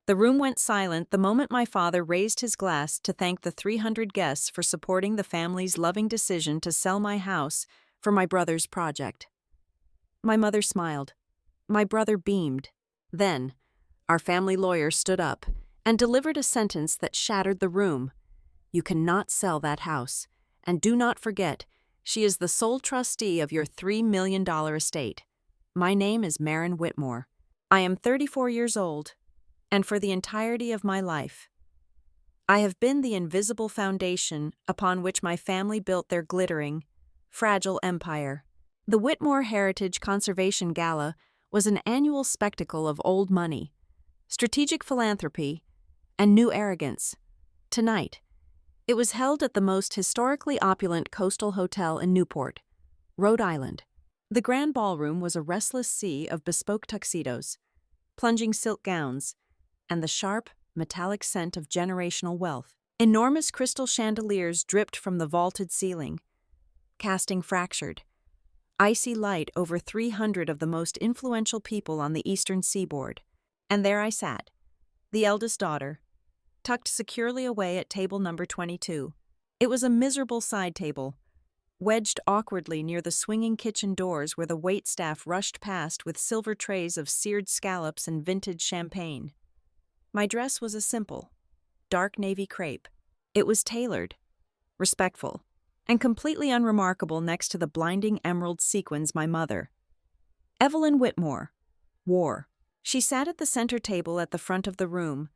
The room went silent the moment my father raised his glass to thank the 300 guests for supporting the family's loving decision to sell my house for my brother's project. My mother smiled. My brother beamed. Then, our family lawyer stood up and delivered a sentence that shattered the room. You cannot sell that house, and do not forget, she is the sole trustee of your $3 million estate. My name is Maren Whitmore. I am 34 years old, and for the entirety of my life, I have been the invisible foundation upon which my family built their glittering, fragile empire. The Whitmore Heritage Conservation Gala was an annual spectacle of old money, strategic philanthropy, and new arrogance. Tonight, it was held at the most historically opulent coastal hotel in Newport, Rhode Island. The grand ballroom was a restless sea of bespoke tuxedos, plunging silk gowns, and the sharp, metallic scent of generational wealth. Enormous crystal chandeliers dripped from the vaulted ceiling, casting fractured, icy light over 300 of the most influential people on the eastern seaboard. And there I sat, the eldest daughter, tucked securely away at table number 22. It was a miserable side table, wedged awkwardly near the swinging kitchen doors where the waitstaff rushed past with silver trays of seared scallops and vintage champagne. My dress was a simple, dark navy crepe. It was tailored, respectful, and completely unremarkable next to the blinding emerald sequins my mother, Evelyn Whitmore, wore. She sat at the center table at the front of the room,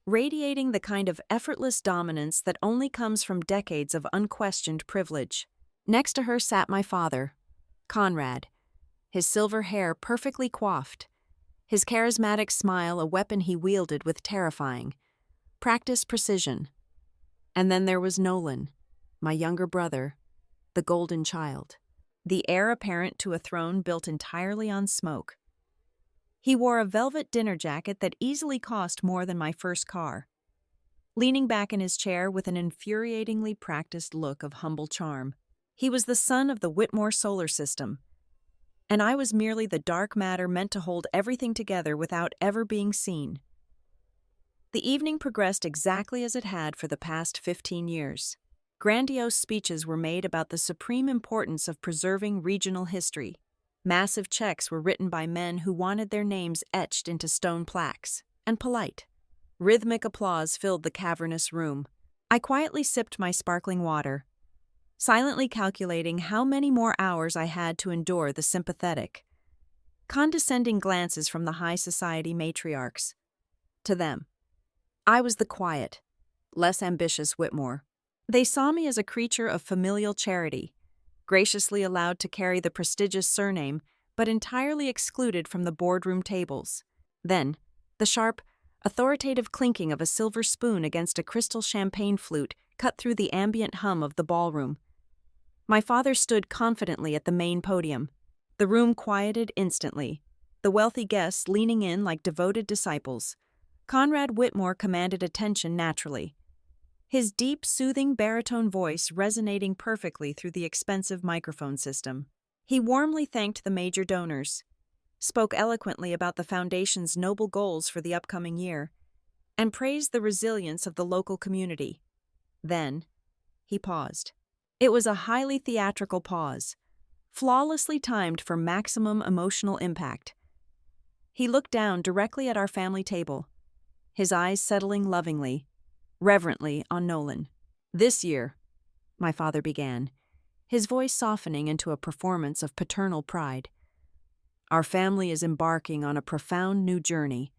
radiating the kind of effortless dominance that only comes from decades of unquestioned privilege. Next to her sat my father, Conrad, his silver hair perfectly coiffed, his charismatic smile a weapon he wielded with terrifying, practiced precision. And then there was Nolan, my younger brother, the golden child, the heir apparent to a throne built entirely on smoke. He wore a velvet dinner jacket that easily cost more than my first car, leaning back in his chair with an infuriatingly practiced look of humble charm. He was the son of the Whitmore solar system, and I was merely the dark matter meant to hold everything together without ever being seen. The evening progressed exactly as it had for the past 15 years. Grandiose speeches were made about the supreme importance of preserving regional history. Massive checks were written by men who wanted their names etched into stone plaques, and polite, rhythmic applause filled the cavernous room. I quietly sipped my sparkling water, silently calculating how many more hours I had to endure the sympathetic, condescending glances from the high society matriarchs. To them, I was the quiet, less ambitious Whitmore. They saw me as a creature of familial charity, graciously allowed to carry the prestigious surname, but entirely excluded from the boardroom tables. Then, the sharp, authoritative clinking of a silver spoon against a crystal champagne flute cut through the ambient hum of the ballroom. My father stood confidently at the main podium. The room quieted instantly, the wealthy guests leaning in like devoted disciples. Conrad Whitmore commanded attention naturally, his deep, soothing baritone voice resonating perfectly through the expensive microphone system. He warmly thanked the major donors, spoke eloquently about the foundation's noble goals for the upcoming year, and praised the resilience of the local community. Then, he paused. It was a highly theatrical pause, flawlessly timed for maximum emotional impact. He looked down directly at our family table, his eyes settling lovingly, reverently on Nolan. "This year," my father began, his voice softening into a performance of paternal pride, "our family is embarking on a profound new journey,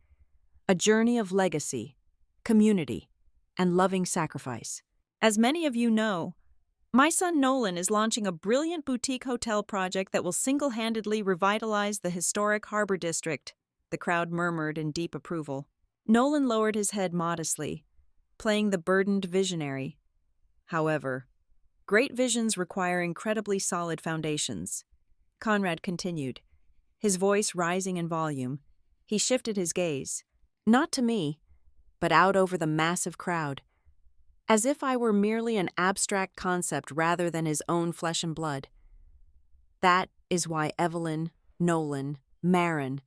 a journey of legacy, community, and loving sacrifice. As many of you know, my son Nolan is launching a brilliant boutique hotel project that will single-handedly revitalize the historic harbor district." The crowd murmured in deep approval. Nolan lowered his head modestly, playing the burdened visionary. "However, great visions require incredibly solid foundations." Conrad continued, his voice rising in volume. He shifted his gaze, not to me, but out over the massive crowd, as if I were merely an abstract concept rather than his own flesh and blood. "That is why Evelyn, Nolan, Maren,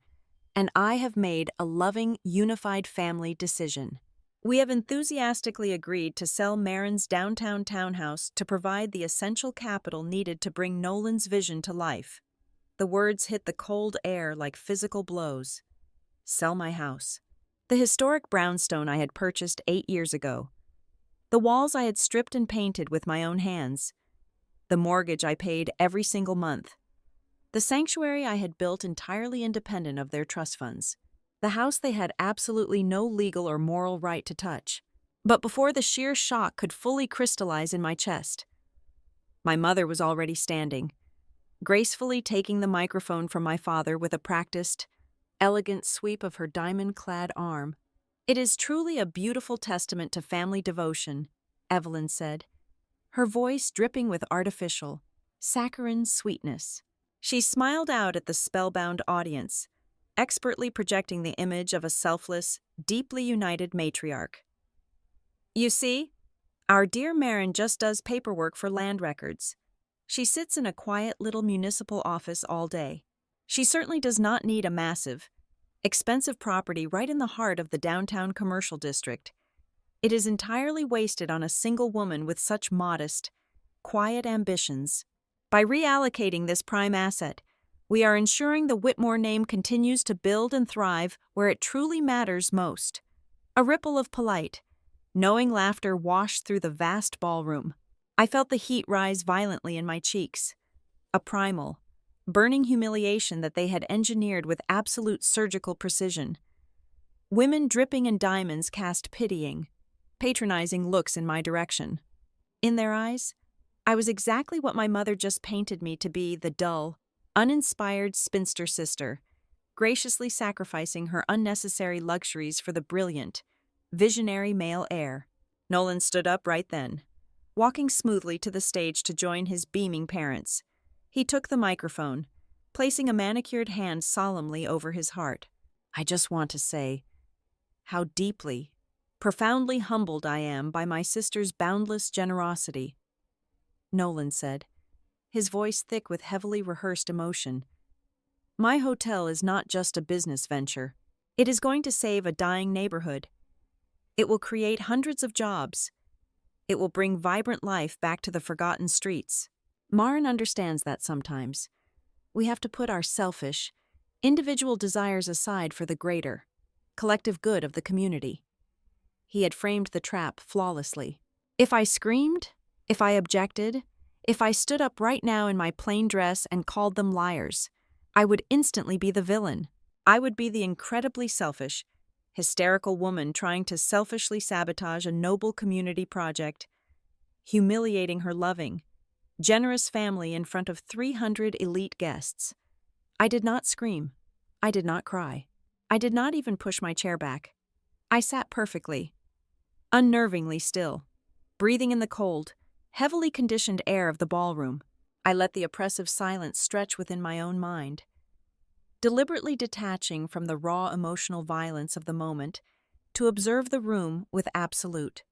and I have made a loving, unified family decision. We have enthusiastically agreed to sell Marin's downtown townhouse to provide the essential capital needed to bring Nolan's vision to life. The words hit the cold air like physical blows. Sell my house. The historic brownstone I had purchased 8 years ago. The walls I had stripped and painted with my own hands. The mortgage I paid every single month. The sanctuary I had built entirely independent of their trust funds. The house they had absolutely no legal or moral right to touch. But before the sheer shock could fully crystallize in my chest, my mother was already standing, gracefully taking the microphone from my father with a practiced, elegant sweep of her diamond-clad arm. "It is truly a beautiful testament to family devotion," Evelyn said, her voice dripping with artificial, saccharine sweetness. She smiled out at the spellbound audience, expertly projecting the image of a selfless, deeply united matriarch. "You see, our dear Marin just does paperwork for land records. She sits in a quiet little municipal office all day. She certainly does not need a massive, expensive property right in the heart of the downtown commercial district. It is entirely wasted on a single woman with such modest, quiet ambitions. By reallocating this prime asset, we are ensuring the Whitmore name continues to build and thrive where it truly matters most." A ripple of polite, knowing laughter washed through the vast ballroom. I felt the heat rise violently in my cheeks. A primal, burning humiliation that they had engineered with absolute surgical precision. Women dripping in diamonds cast pitying, patronizing looks in my direction. In their eyes, I was exactly what my mother just painted me to be: the dull, uninspired spinster sister, graciously sacrificing her unnecessary luxuries for the brilliant, visionary male heir. Nolan stood up right then, walking smoothly to the stage to join his beaming parents. He took the microphone, placing a manicured hand solemnly over his heart. "I just want to say how deeply, profoundly humbled I am by my sister's boundless generosity," Nolan said, his voice thick with heavily rehearsed emotion. "My hotel is not just a business venture. It is going to save a dying neighborhood. It will create hundreds of jobs. It will bring vibrant life back to the forgotten streets. Marin understands that sometimes we have to put our selfish, individual desires aside for the greater, collective good of the community." He had framed the trap flawlessly. If I screamed, if I objected, if I stood up right now in my plain dress and called them liars, I would instantly be the villain. I would be the incredibly selfish, hysterical woman trying to selfishly sabotage a noble community project, humiliating her loving, generous family in front of 300 elite guests. I did not scream. I did not cry. I did not even push my chair back. I sat perfectly, unnervingly still, breathing in the cold, heavily conditioned air of the ballroom. I let the oppressive silence stretch within my own mind, deliberately detaching from the raw emotional violence of the moment to observe the room with absolute,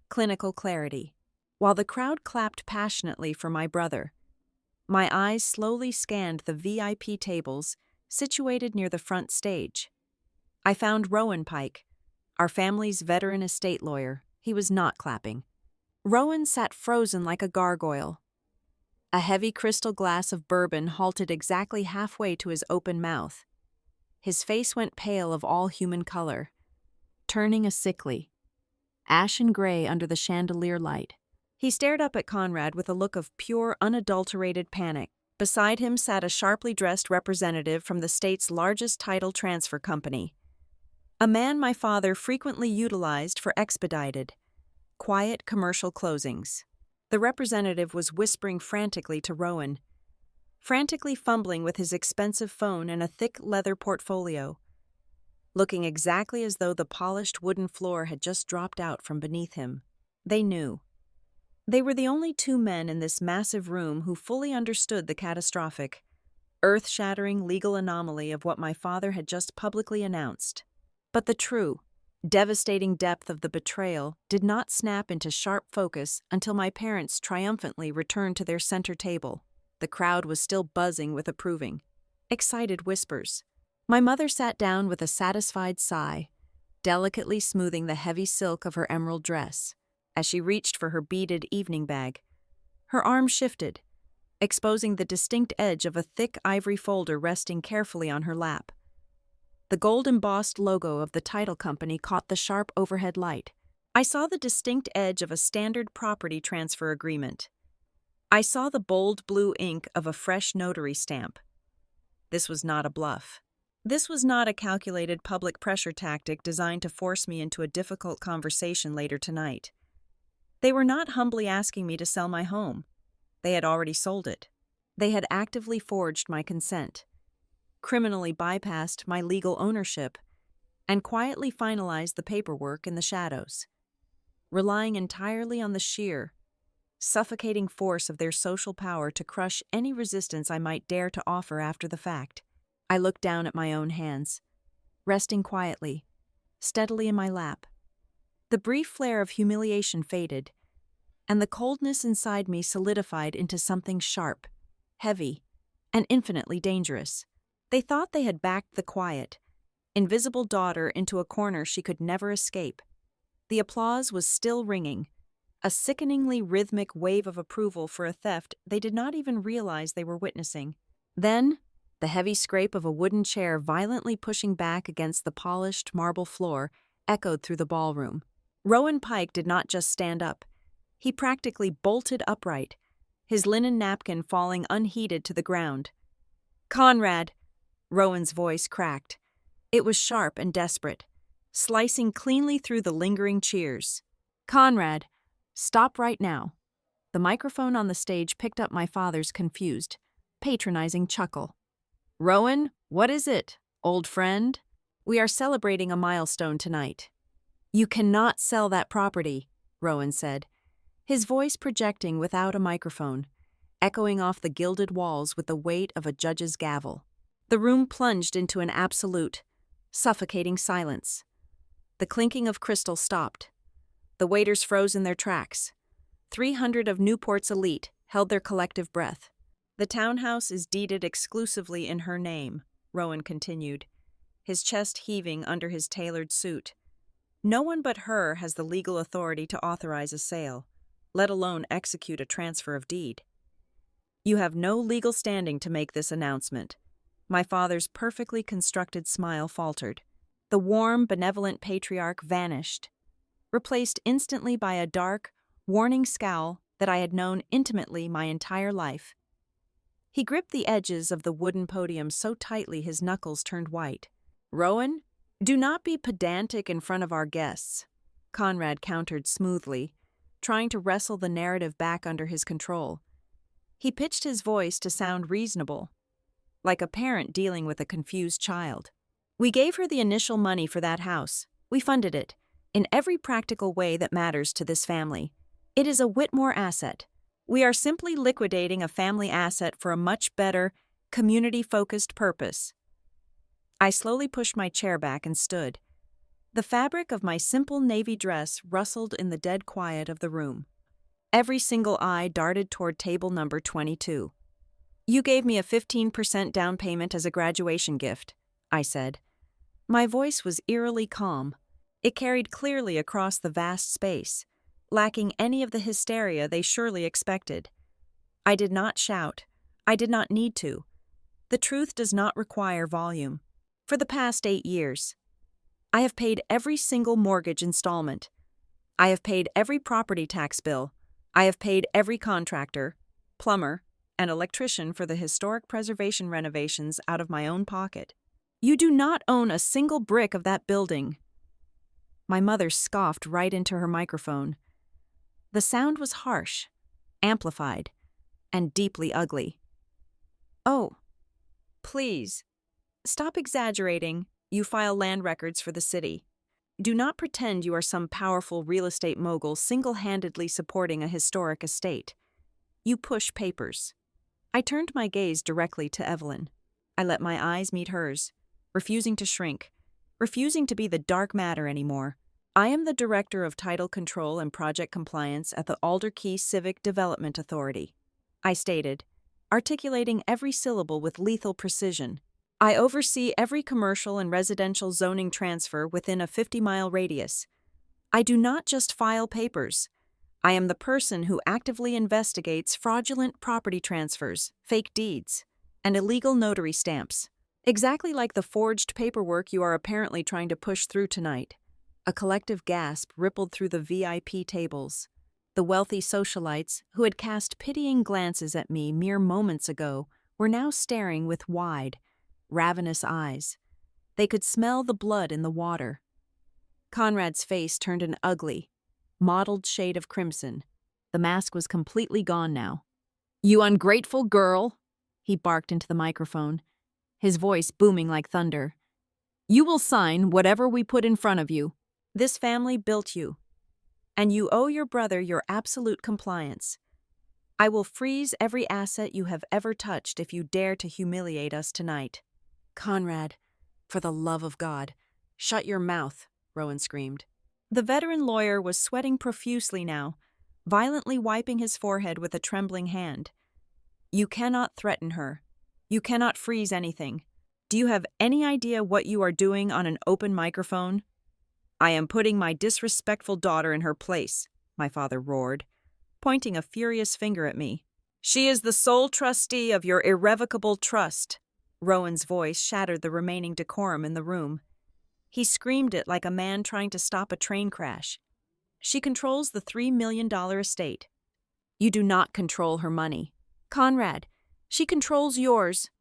clinical clarity. While the crowd clapped passionately for my brother, my eyes slowly scanned the VIP tables situated near the front stage. I found Rowan Pike, our family's veteran estate lawyer. He was not clapping. Rowan sat frozen like a gargoyle. A heavy crystal glass of bourbon halted exactly halfway to his open mouth. His face went pale of all human color, turning a sickly, ashen gray under the chandelier light. He stared up at Conrad with a look of pure, unadulterated panic. Beside him sat a sharply dressed representative from the state's largest title transfer company, a man my father frequently utilized for expedited, quiet commercial closings. The representative was whispering frantically to Rowan, frantically fumbling with his expensive phone and a thick leather portfolio, looking exactly as though the polished wooden floor had just dropped out from beneath him. They knew. They were the only two men in this massive room who fully understood the catastrophic, earth-shattering legal anomaly of what my father had just publicly announced. But the true, devastating depth of the betrayal did not snap into sharp focus until my parents triumphantly returned to their center table. The crowd was still buzzing with approving, excited whispers. My mother sat down with a satisfied sigh, delicately smoothing the heavy silk of her emerald dress. As she reached for her beaded evening bag, her arm shifted, exposing the distinct edge of a thick ivory folder resting carefully on her lap. The gold-embossed logo of the title company caught the sharp overhead light. I saw the distinct edge of a standard property transfer agreement. I saw the bold blue ink of a fresh notary stamp. This was not a bluff. This was not a calculated public pressure tactic designed to force me into a difficult conversation later tonight. They were not humbly asking me to sell my home. They had already sold it. They had actively forged my consent, criminally bypassed my legal ownership, and quietly finalized the paperwork in the shadows, relying entirely on the sheer, suffocating force of their social power to crush any resistance I might dare to offer after the fact. I looked down at my own hands, resting quietly, steadily in my lap. The brief flare of humiliation faded, and the coldness inside me solidified into something sharp, heavy, and infinitely dangerous. They thought they had backed the quiet, invisible daughter into a corner she could never escape. The applause was still ringing, a sickeningly rhythmic wave of approval for a theft they did not even realize they were witnessing. Then, the heavy scrape of a wooden chair violently pushing back against the polished marble floor echoed through the ballroom. Rowan Pike did not just stand up. He practically bolted upright, his linen napkin falling unheeded to the ground. "Conrad!" Rowan's voice cracked. It was sharp and desperate, slicing cleanly through the lingering cheers. "Conrad, stop right now." The microphone on the stage picked up my father's confused, patronizing chuckle. "Rowan, what is it, old friend?" "We are celebrating a milestone tonight." "You cannot sell that property," Rowan said, his voice projecting without a microphone, echoing off the gilded walls with the weight of a judge's gavel. The room plunged into an absolute, suffocating silence. The clinking of crystal stopped. The waiters froze in their tracks. 300 of Newport's elite held their collective breath. "The townhouse is deeded exclusively in her name," Rowan continued, his chest heaving under his tailored suit. "No one but her has the legal authority to authorize a sale, let alone execute a transfer of deed. You have no legal standing to make this announcement." My father's perfectly constructed smile faltered. The warm, benevolent patriarch vanished, replaced instantly by a dark, warning scowl that I had known intimately my entire life. He gripped the edges of the wooden podium so tightly his knuckles turned white. "Rowan, do not be pedantic in front of our guests," Conrad countered smoothly, trying to wrestle the narrative back under his control. He pitched his voice to sound reasonable, like a parent dealing with a confused child. "We gave her the initial money for that house. We funded it, in every practical way that matters to this family. It is a Whitmore asset. We are simply liquidating a family asset for a much better, community-focused purpose." I slowly pushed my chair back and stood. The fabric of my simple navy dress rustled in the dead quiet of the room. Every single eye darted toward table number 22. "You gave me a 15% down payment as a graduation gift," I said. My voice was eerily calm. It carried clearly across the vast space, lacking any of the hysteria they surely expected. I did not shout. I did not need to. The truth does not require volume. For the past 8 years, I have paid every single mortgage installment. I have paid every property tax bill. I have paid every contractor, plumber, and electrician for the historic preservation renovations out of my own pocket. You do not own a single brick of that building." My mother scoffed right into her microphone. The sound was harsh, amplified, and deeply ugly. "Oh, please, stop exaggerating. You file land records for the city. Do not pretend you are some powerful real estate mogul single-handedly supporting a historic estate. You push papers." I turned my gaze directly to Evelyn. I let my eyes meet hers, refusing to shrink, refusing to be the dark matter anymore. "I am the Director of Title Control and Project Compliance at the Alder Key Civic Development Authority," I stated, articulating every syllable with lethal precision. I oversee every commercial and residential zoning transfer within a 50-mile radius. I do not just file papers. I am the person who actively investigates fraudulent property transfers, fake deeds, and illegal notary stamps. Exactly like the forged paperwork you are apparently trying to push through tonight. A collective gasp rippled through the VIP tables. The wealthy socialites, who had cast pitying glances at me mere moments ago, were now staring with wide, ravenous eyes. They could smell the blood in the water. Conrad's face turned an ugly, mottled shade of crimson. The mask was completely gone now. "You ungrateful girl," he barked into the microphone, his voice booming like thunder. "You will sign whatever we put in front of you. This family built you, and you owe your brother your absolute compliance. I will freeze every asset you have ever touched if you dare to humiliate us tonight." "Conrad, for the love of God, shut your mouth," Rowan screamed. The veteran lawyer was sweating profusely now, violently wiping his forehead with a trembling hand. "You cannot threaten her. You cannot freeze anything. Do you have any idea what you are doing on an open microphone?" "I am putting my disrespectful daughter in her place," my father roared, pointing a furious finger at me. "She is the sole trustee of your irrevocable trust." Rowan's voice shattered the remaining decorum in the room. He screamed it like a man trying to stop a train crash. "She controls the $3 million estate. You do not control her money. Conrad, she controls yours."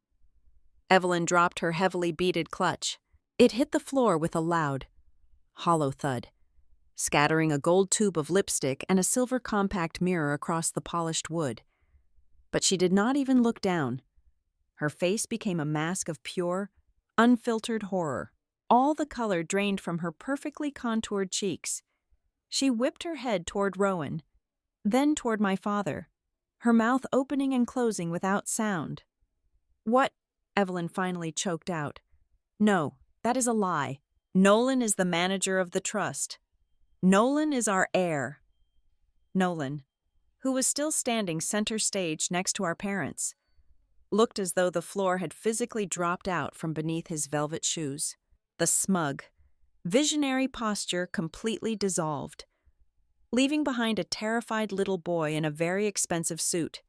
Evelyn dropped her heavily beaded clutch. It hit the floor with a loud, hollow thud, scattering a gold tube of lipstick and a silver compact mirror across the polished wood. But she did not even look down. Her face became a mask of pure, unfiltered horror. All the color drained from her perfectly contoured cheeks. She whipped her head toward Rowan, then toward my father, her mouth opening and closing without sound. "What?" Evelyn finally choked out. "No, that is a lie. Nolan is the manager of the trust. Nolan is our heir." Nolan, who was still standing center stage next to our parents, looked as though the floor had physically dropped out from beneath his velvet shoes. The smug, visionary posture completely dissolved, leaving behind a terrified little boy in a very expensive suit.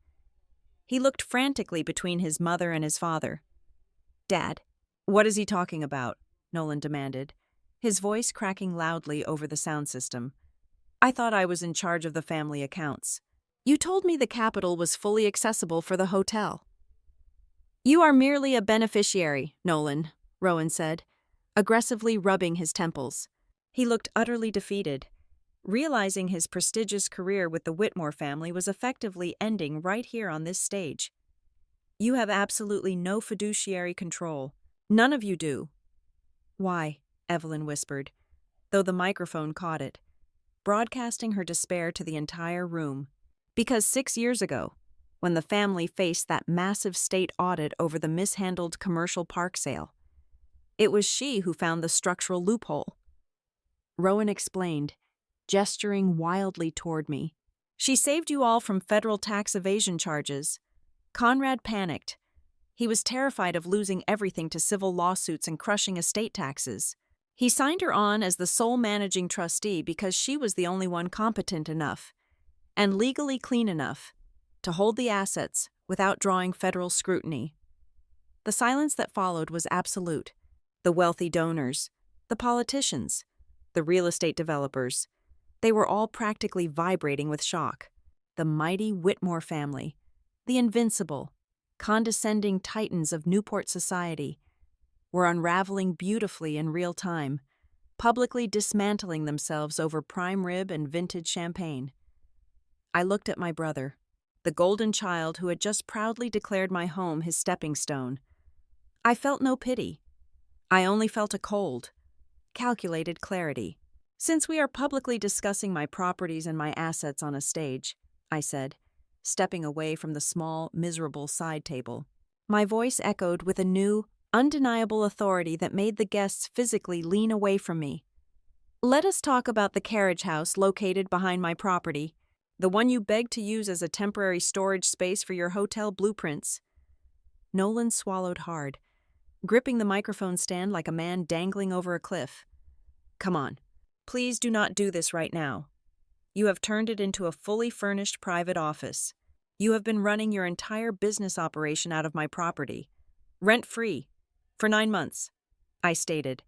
He looked frantically between his mother and his father. "Dad, what is he talking about?" Nolan demanded, his voice cracking loudly over the sound system. "I thought I was in charge of the family accounts. You told me the capital was fully accessible for the hotel." "You are merely a beneficiary, Nolan," Rowan said, aggressively rubbing his temples. He looked utterly defeated, realizing his prestigious career with the Whitmore family was effectively ending right here on this stage. "You have absolutely no fiduciary control. None of you do." "Why?" Evelyn whispered, though the microphone caught it, broadcasting her despair to the entire room. "Because 6 years ago, when the family faced that massive state audit over the mishandled commercial park sale, it was she who found the structural loophole." Rowan explained, gesturing wildly toward me. "She saved you all from federal tax evasion charges." Conrad panicked. He was terrified of losing everything to civil lawsuits and crushing estate taxes. He signed her on as the sole managing trustee because she was the only one competent enough, and legally clean enough, to hold the assets without drawing federal scrutiny. The silence that followed was absolute. The wealthy donors, the politicians, the real estate developers, they were all practically vibrating with shock. The mighty Whitmore family, the invincible, condescending titans of Newport society, were unraveling beautifully in real time, publicly dismantling themselves over prime rib and vintage champagne. I looked at my brother, the golden child who had just proudly declared my home his stepping stone. I felt no pity. I only felt a cold, calculated clarity. "Since we are publicly discussing my properties and my assets on a stage," I said, stepping away from the small, miserable side table. My voice echoed with a new, undeniable authority that made the guests physically lean away from me. "Let us talk about the carriage house located behind my property, the one you begged to use as a temporary storage space for your hotel blueprints." Nolan swallowed hard, gripping the microphone stand like a man dangling over a cliff. "Come on. Please do not do this right now. You have turned it into a fully furnished private office. You have been running your entire business operation out of my property, rent-free, for 9 months," I stated,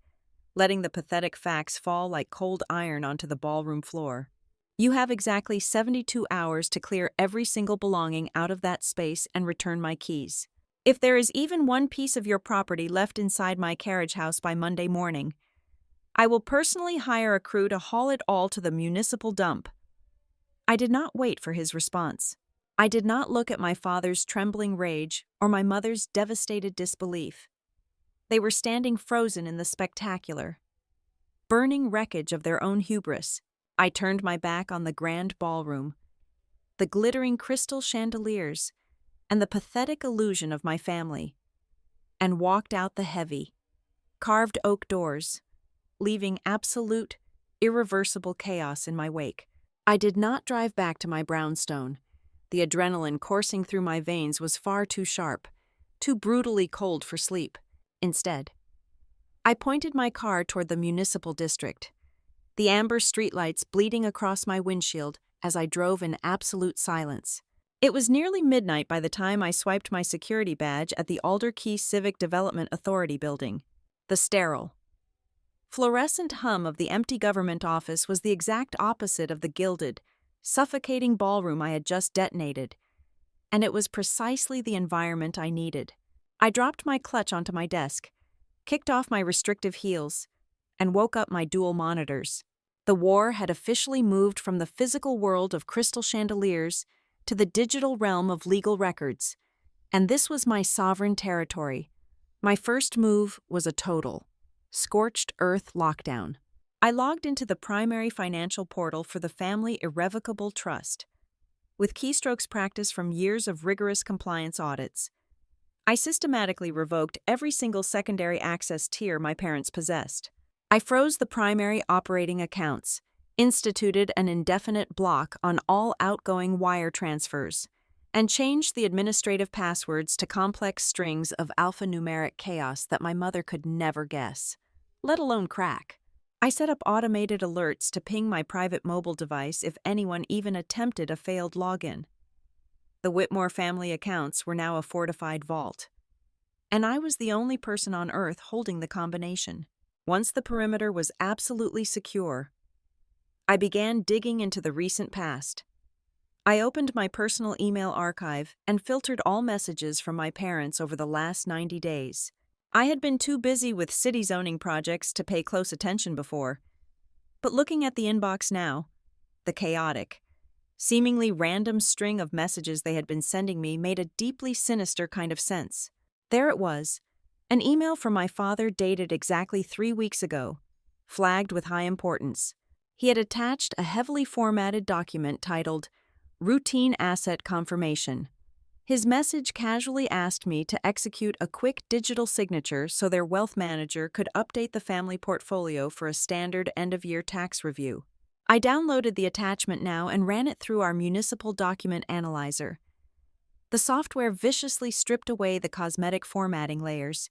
letting the pathetic facts fall like cold iron onto the ballroom floor. "You have exactly 72 hours to clear every single belonging out of that space and return my keys. If there is even one piece of your property left inside my carriage house by Monday morning, I will personally hire a crew to haul it all to the municipal dump." I did not wait for his response. I did not look at my father's trembling rage or my mother's devastated disbelief. They were standing frozen in the spectacular, burning wreckage of their own hubris. I turned my back on the grand ballroom, the glittering crystal chandeliers, and the pathetic illusion of my family, and walked out the heavy, carved oak doors, leaving absolute, irreversible chaos in my wake. I did not drive back to my brownstone. The adrenaline coursing through my veins was far too sharp, too brutally cold for sleep. Instead, I pointed my car toward the municipal district, the amber streetlights bleeding across my windshield as I drove in absolute silence. It was nearly midnight by the time I swiped my security badge at the Alder Key Civic Development Authority building. The sterile, fluorescent hum of the empty government office was the exact opposite of the gilded, suffocating ballroom I had just detonated, and it was precisely the environment I needed. I dropped my clutch onto my desk, kicked off my restrictive heels, and woke up my dual monitors. The war had officially moved from the physical world of crystal chandeliers to the digital realm of legal records, and this was my sovereign territory. My first move was a total, scorched earth lockdown. I logged into the primary financial portal for the Family Irrevocable Trust. With keystrokes practiced from years of rigorous compliance audits, I systematically revoked every single secondary access tier my parents possessed. I froze the primary operating accounts, instituted an indefinite block on all outgoing wire transfers, and changed the administrative passwords to complex strings of alphanumeric chaos that my mother could never guess, let alone crack. I set up automated alerts to ping my private mobile device if anyone even attempted a failed login. The Whitmore family accounts were now a fortified vault, and I was the only person on Earth holding the combination. Once the perimeter was absolutely secure, I began digging into the recent past. I opened my personal email archive and filtered all messages from my parents over the last 90 days. I had been too busy with city zoning projects to pay close attention before, but looking at the inbox now, the chaotic, seemingly random string of messages they had been sending me made a deeply sinister kind of sense. There it was, an email from my father dated exactly 3 weeks ago, flagged with high importance. He had attached a heavily formatted document titled Routine Asset Confirmation. His message casually asked me to execute a quick digital signature so their wealth manager could update the family portfolio for a standard end-of-year tax review. I downloaded the attachment now and ran it through our municipal document analyzer. The software viciously stripped away the cosmetic formatting layers,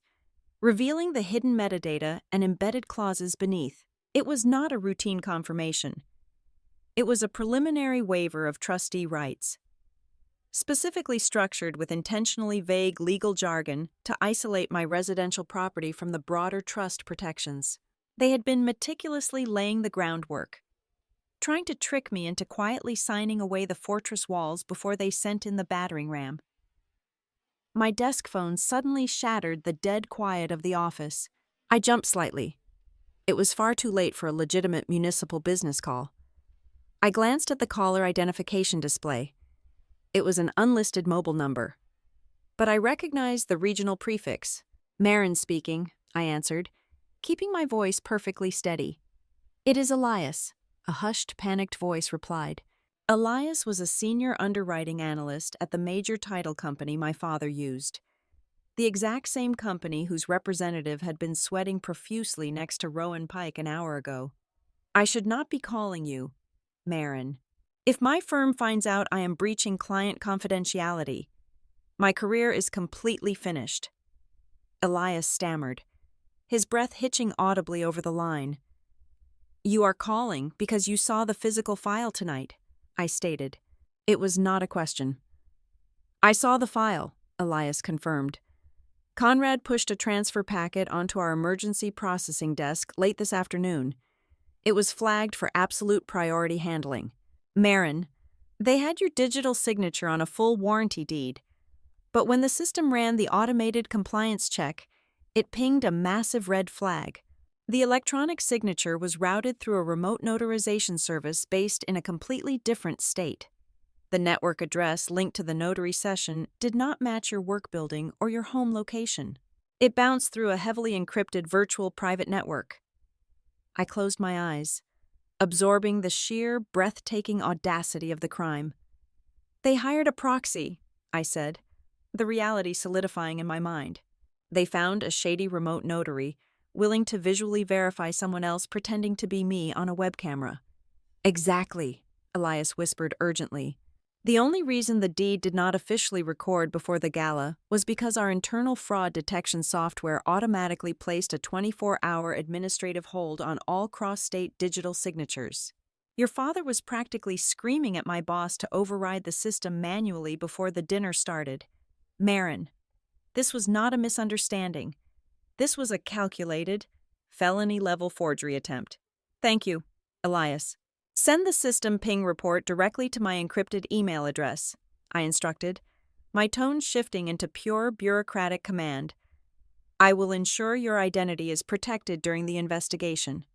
revealing the hidden metadata and embedded clauses beneath. It was not a routine confirmation. It was a preliminary waiver of trustee rights, specifically structured with intentionally vague legal jargon to isolate my residential property from the broader trust protections. They had been meticulously laying the groundwork, trying to trick me into quietly signing away the fortress walls before they sent in the battering ram. My desk phone suddenly shattered the dead quiet of the office. I jumped slightly. It was far too late for a legitimate municipal business call. I glanced at the caller identification display. It was an unlisted mobile number, but I recognized the regional prefix. "Marin speaking," I answered, keeping my voice perfectly steady. "It is Elias," a hushed, panicked voice replied. Elias was a senior underwriting analyst at the major title company my father used, the exact same company whose representative had been sweating profusely next to Rowan Pike an hour ago. "I should not be calling you, Marin. If my firm finds out I am breaching client confidentiality, my career is completely finished." Elias stammered, his breath hitching audibly over the line. "You are calling because you saw the physical file tonight," I stated. It was not a question. "I saw the file," Elias confirmed. "Conrad pushed a transfer packet onto our emergency processing desk late this afternoon. It was flagged for absolute priority handling. Marin, they had your digital signature on a full warranty deed. But when the system ran the automated compliance check, it pinged a massive red flag. The electronic signature was routed through a remote notarization service based in a completely different state. The network address linked to the notary session did not match your work building or your home location. It bounced through a heavily encrypted virtual private network." I closed my eyes, absorbing the sheer, breathtaking audacity of the crime. "They hired a proxy," I said, the reality solidifying in my mind. "They found a shady remote notary, willing to visually verify someone else pretending to be me on a web camera." "Exactly," Elias whispered urgently. "The only reason the deed did not officially record before the gala was because our internal fraud detection software automatically placed a 24-hour administrative hold on all cross-state digital signatures. Your father was practically screaming at my boss to override the system manually before the dinner started. Marin, this was not a misunderstanding. This was a calculated, felony-level forgery attempt. Thank you, Elias. Send the system ping report directly to my encrypted email address," I instructed, my tone shifting into pure bureaucratic command. "I will ensure your identity is protected during the investigation."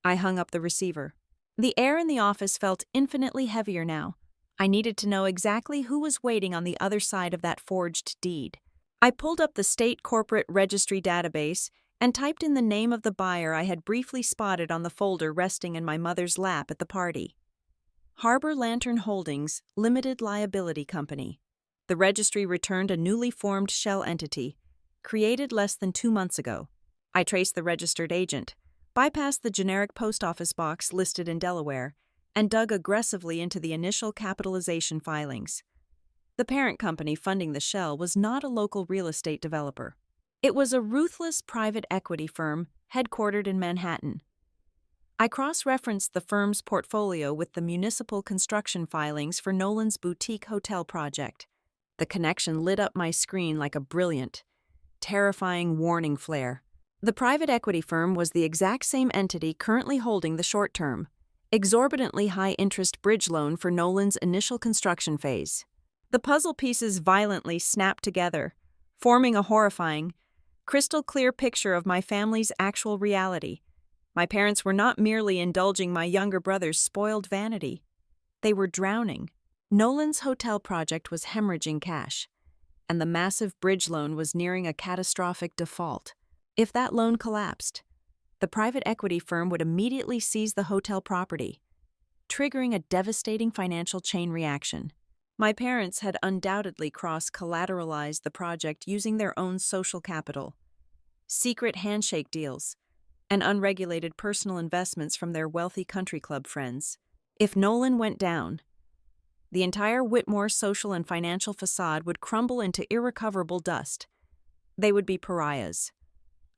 I hung up the receiver. The air in the office felt infinitely heavier now. I needed to know exactly who was waiting on the other side of that forged deed. I pulled up the state corporate registry database and typed in the name of the buyer I had briefly spotted on the folder resting in my mother's lap at the party. Harbor Lantern Holdings, Limited Liability Company. The registry returned a newly formed shell entity, created less than 2 months ago. I traced the registered agent, bypassed the generic post office box listed in Delaware, and dug aggressively into the initial capitalization filings. The parent company funding the shell was not a local real estate developer. It was a ruthless private equity firm headquartered in Manhattan. I cross-referenced the firm's portfolio with the municipal construction filings for Nolan's boutique hotel project. The connection lit up my screen like a brilliant, terrifying warning flare. The private equity firm was the exact same entity currently holding the short-term, exorbitantly high-interest bridge loan for Nolan's initial construction phase. The puzzle pieces violently snapped together, forming a horrifying, crystal-clear picture of my family's actual reality. My parents were not merely indulging my younger brother's spoiled vanity. They were drowning. Nolan's hotel project was hemorrhaging cash, and the massive bridge loan was nearing a catastrophic default. If that loan collapsed, the private equity firm would immediately seize the hotel property, triggering a devastating financial chain reaction. My parents had undoubtedly cross-collateralized the project using their own social capital, secret handshake deals, and unregulated personal investments from their wealthy country club friends. If Nolan went down, the entire Whitmore social and financial facade would crumble into irrecoverable dust. They would be pariahs.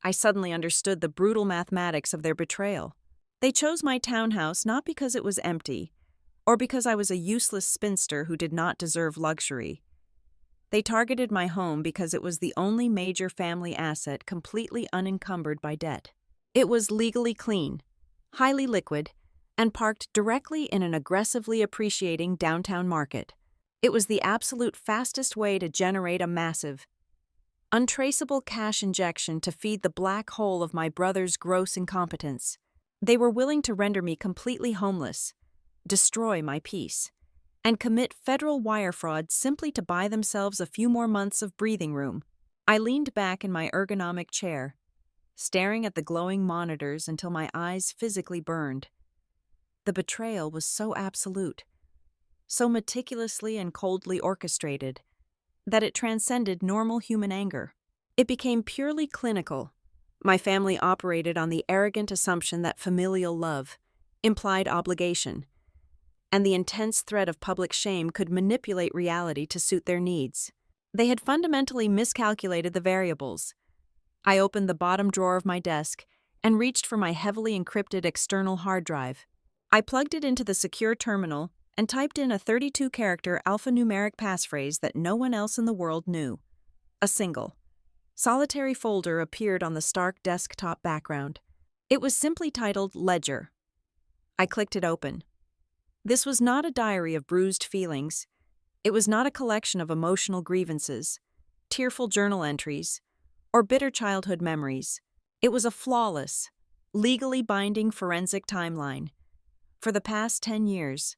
I suddenly understood the brutal mathematics of their betrayal. They chose my townhouse not because it was empty, or because I was a useless spinster who did not deserve luxury. They targeted my home because it was the only major family asset completely unencumbered by debt. It was legally clean, highly liquid, and parked directly in an aggressively appreciating downtown market. It was the absolute fastest way to generate a massive, untraceable cash injection to feed the black hole of my brother's gross incompetence. They were willing to render me completely homeless, destroy my peace, and commit federal wire fraud simply to buy themselves a few more months of breathing room. I leaned back in my ergonomic chair, staring at the glowing monitors until my eyes physically burned. The betrayal was so absolute, so meticulously and coldly orchestrated, that it transcended normal human anger. It became purely clinical. My family operated on the arrogant assumption that familial love implied obligation, and the intense threat of public shame could manipulate reality to suit their needs. They had fundamentally miscalculated the variables, I opened the bottom drawer of my desk and reached for my heavily encrypted external hard drive. I plugged it into the secure terminal and typed in a 32-character alphanumeric passphrase that no one else in the world knew. A single, solitary folder appeared on the stark desktop background. It was simply titled Ledger. I clicked it open. This was not a diary of bruised feelings. It was not a collection of emotional grievances, tearful journal entries, or bitter childhood memories. It was a flawless, legally binding forensic timeline. For the past 10 years,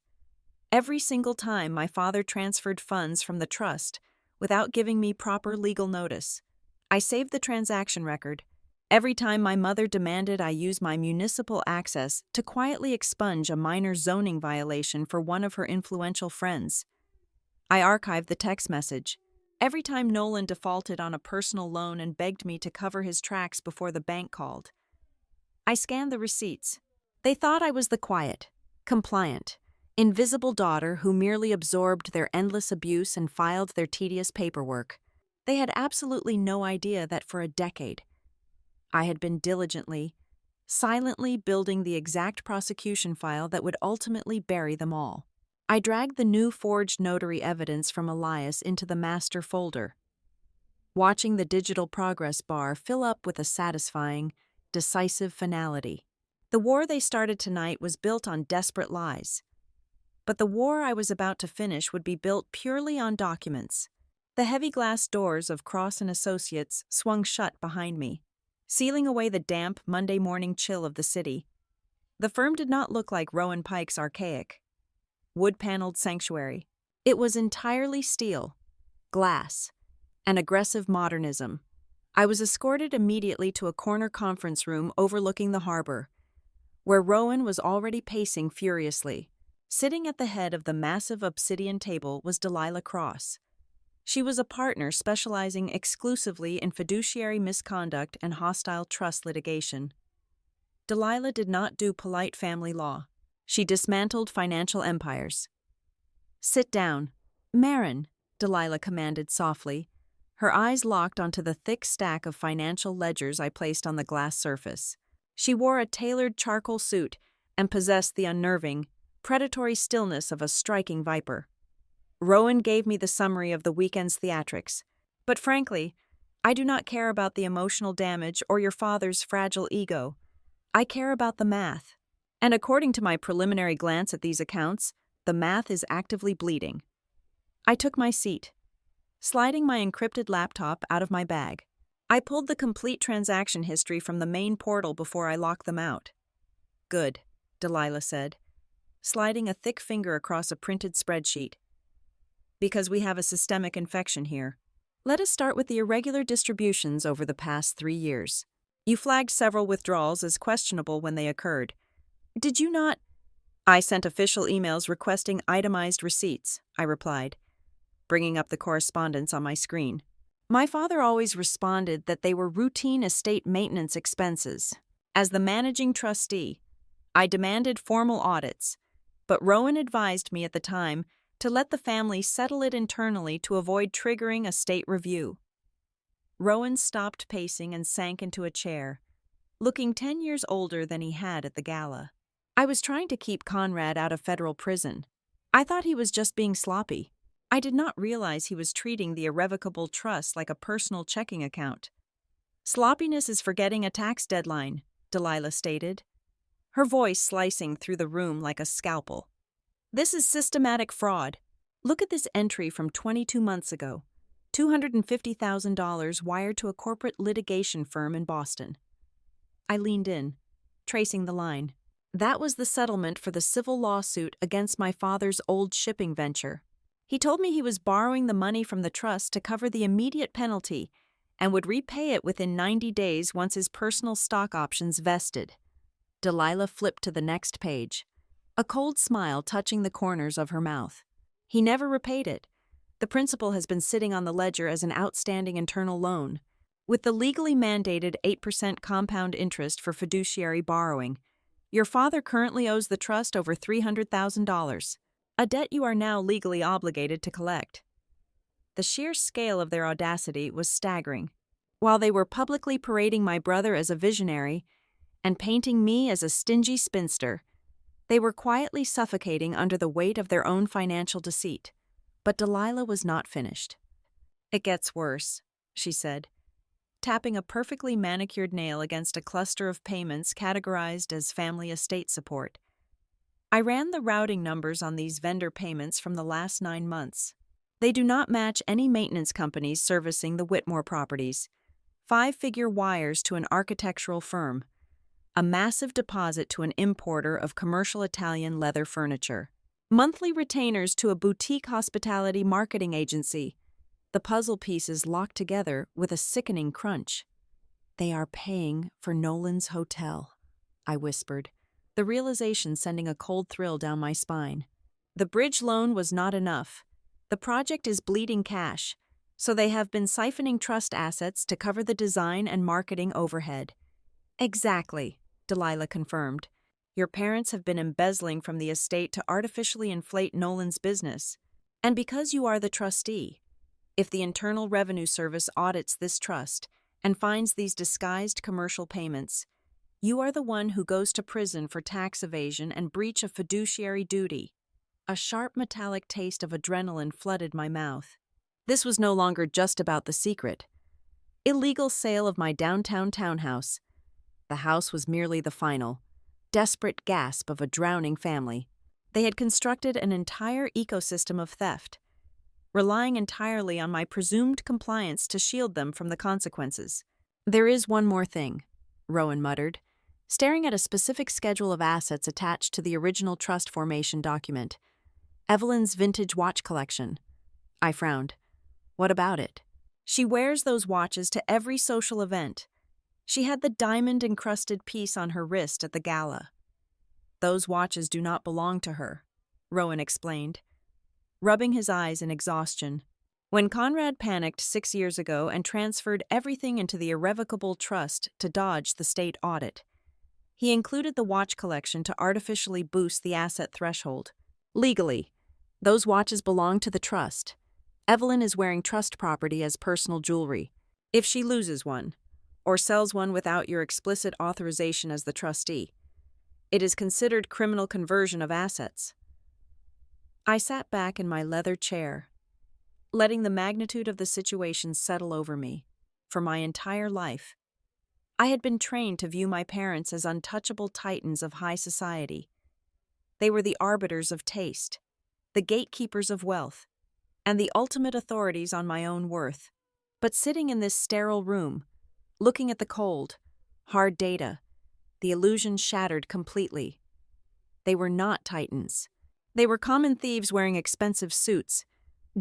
every single time my father transferred funds from the trust without giving me proper legal notice, I saved the transaction record. Every time my mother demanded I use my municipal access to quietly expunge a minor zoning violation for one of her influential friends, I archived the text message. Every time Nolan defaulted on a personal loan and begged me to cover his tracks before the bank called, I scanned the receipts. They thought I was the quiet, compliant, invisible daughter who merely absorbed their endless abuse and filed their tedious paperwork. They had absolutely no idea that for a decade, I had been diligently, silently building the exact prosecution file that would ultimately bury them all. I dragged the new forged notary evidence from Elias into the master folder, watching the digital progress bar fill up with a satisfying, decisive finality. The war they started tonight was built on desperate lies, but the war I was about to finish would be built purely on documents. The heavy glass doors of Cross & Associates swung shut behind me, sealing away the damp Monday morning chill of the city. The firm did not look like Rowan Pike's archaic, wood-paneled sanctuary. It was entirely steel, glass, and aggressive modernism. I was escorted immediately to a corner conference room overlooking the harbor, where Rowan was already pacing furiously. Sitting at the head of the massive obsidian table was Delilah Cross. She was a partner specializing exclusively in fiduciary misconduct and hostile trust litigation. Delilah did not do polite family law. She dismantled financial empires. "Sit down." "Marin," Delilah commanded softly, her eyes locked onto the thick stack of financial ledgers I placed on the glass surface. She wore a tailored charcoal suit and possessed the unnerving, predatory stillness of a striking viper. Rowan gave me the summary of the weekend's theatrics, but frankly, I do not care about the emotional damage or your father's fragile ego. I care about the math. And according to my preliminary glance at these accounts, the math is actively bleeding. I took my seat, sliding my encrypted laptop out of my bag. I pulled the complete transaction history from the main portal before I locked them out. "Good," Delilah said, sliding a thick finger across a printed spreadsheet. "Because we have a systemic infection here. Let us start with the irregular distributions over the past 3 years. You flagged several withdrawals as questionable when they occurred. Did you not?" "I sent official emails requesting itemized receipts," I replied, bringing up the correspondence on my screen. My father always responded that they were routine estate maintenance expenses. As the managing trustee, I demanded formal audits, but Rowan advised me at the time to let the family settle it internally to avoid triggering a state review. Rowan stopped pacing and sank into a chair, looking 10 years older than he had at the gala. I was trying to keep Conrad out of federal prison. I thought he was just being sloppy. I did not realize he was treating the irrevocable trust like a personal checking account. "Sloppiness is forgetting a tax deadline," Delilah stated, her voice slicing through the room like a scalpel. "This is systematic fraud. Look at this entry from 22 months ago. $250,000 wired to a corporate litigation firm in Boston." I leaned in, tracing the line. That was the settlement for the civil lawsuit against my father's old shipping venture. He told me he was borrowing the money from the trust to cover the immediate penalty and would repay it within 90 days once his personal stock options vested. Delilah flipped to the next page, a cold smile touching the corners of her mouth. "He never repaid it. The principal has been sitting on the ledger as an outstanding internal loan, with the legally mandated 8% compound interest for fiduciary borrowing. Your father currently owes the trust over $300,000, a debt you are now legally obligated to collect." The sheer scale of their audacity was staggering. While they were publicly parading my brother as a visionary and painting me as a stingy spinster, they were quietly suffocating under the weight of their own financial deceit. But Delilah was not finished. "It gets worse," she said, tapping a perfectly manicured nail against a cluster of payments categorized as family estate support. I ran the routing numbers on these vendor payments from the last 9 months. They do not match any maintenance companies servicing the Whitmore properties. 5-figure wires to an architectural firm. A massive deposit to an importer of commercial Italian leather furniture. Monthly retainers to a boutique hospitality marketing agency. The puzzle pieces locked together with a sickening crunch. "They are paying for Nolan's hotel," I whispered, the realization sending a cold thrill down my spine. The bridge loan was not enough. The project is bleeding cash, so they have been siphoning trust assets to cover the design and marketing overhead. "Exactly," Delilah confirmed. "Your parents have been embezzling from the estate to artificially inflate Nolan's business. And because you are the trustee, if the Internal Revenue Service audits this trust and finds these disguised commercial payments, you are the one who goes to prison for tax evasion and breach of fiduciary duty." A sharp metallic taste of adrenaline flooded my mouth. This was no longer just about the secret. Illegal sale of my downtown townhouse. The house was merely the final, desperate gasp of a drowning family. They had constructed an entire ecosystem of theft, relying entirely on my presumed compliance to shield them from the consequences. "There is one more thing," Rowan muttered, staring at a specific schedule of assets attached to the original trust formation document. "Evelyn's vintage watch collection." I frowned. "What about it?" "She wears those watches to every social event. She had the diamond-encrusted piece on her wrist at the gala." "Those watches do not belong to her," Rowan explained, rubbing his eyes in exhaustion. "When Conrad panicked 6 years ago and transferred everything into the irrevocable trust to dodge the state audit, he included the watch collection to artificially boost the asset threshold. Legally, those watches belong to the trust. Evelyn is wearing trust property as personal jewelry. If she loses one, or sells one without your explicit authorization as the trustee, it is considered criminal conversion of assets." I sat back in my leather chair, letting the magnitude of the situation settle over me. For my entire life, I had been trained to view my parents as untouchable titans of high society. They were the arbiters of taste, the gatekeepers of wealth, and the ultimate authorities on my own worth. But sitting in this sterile room, looking at the cold, hard data, the illusion shattered completely. They were not titans. They were common thieves wearing expensive suits,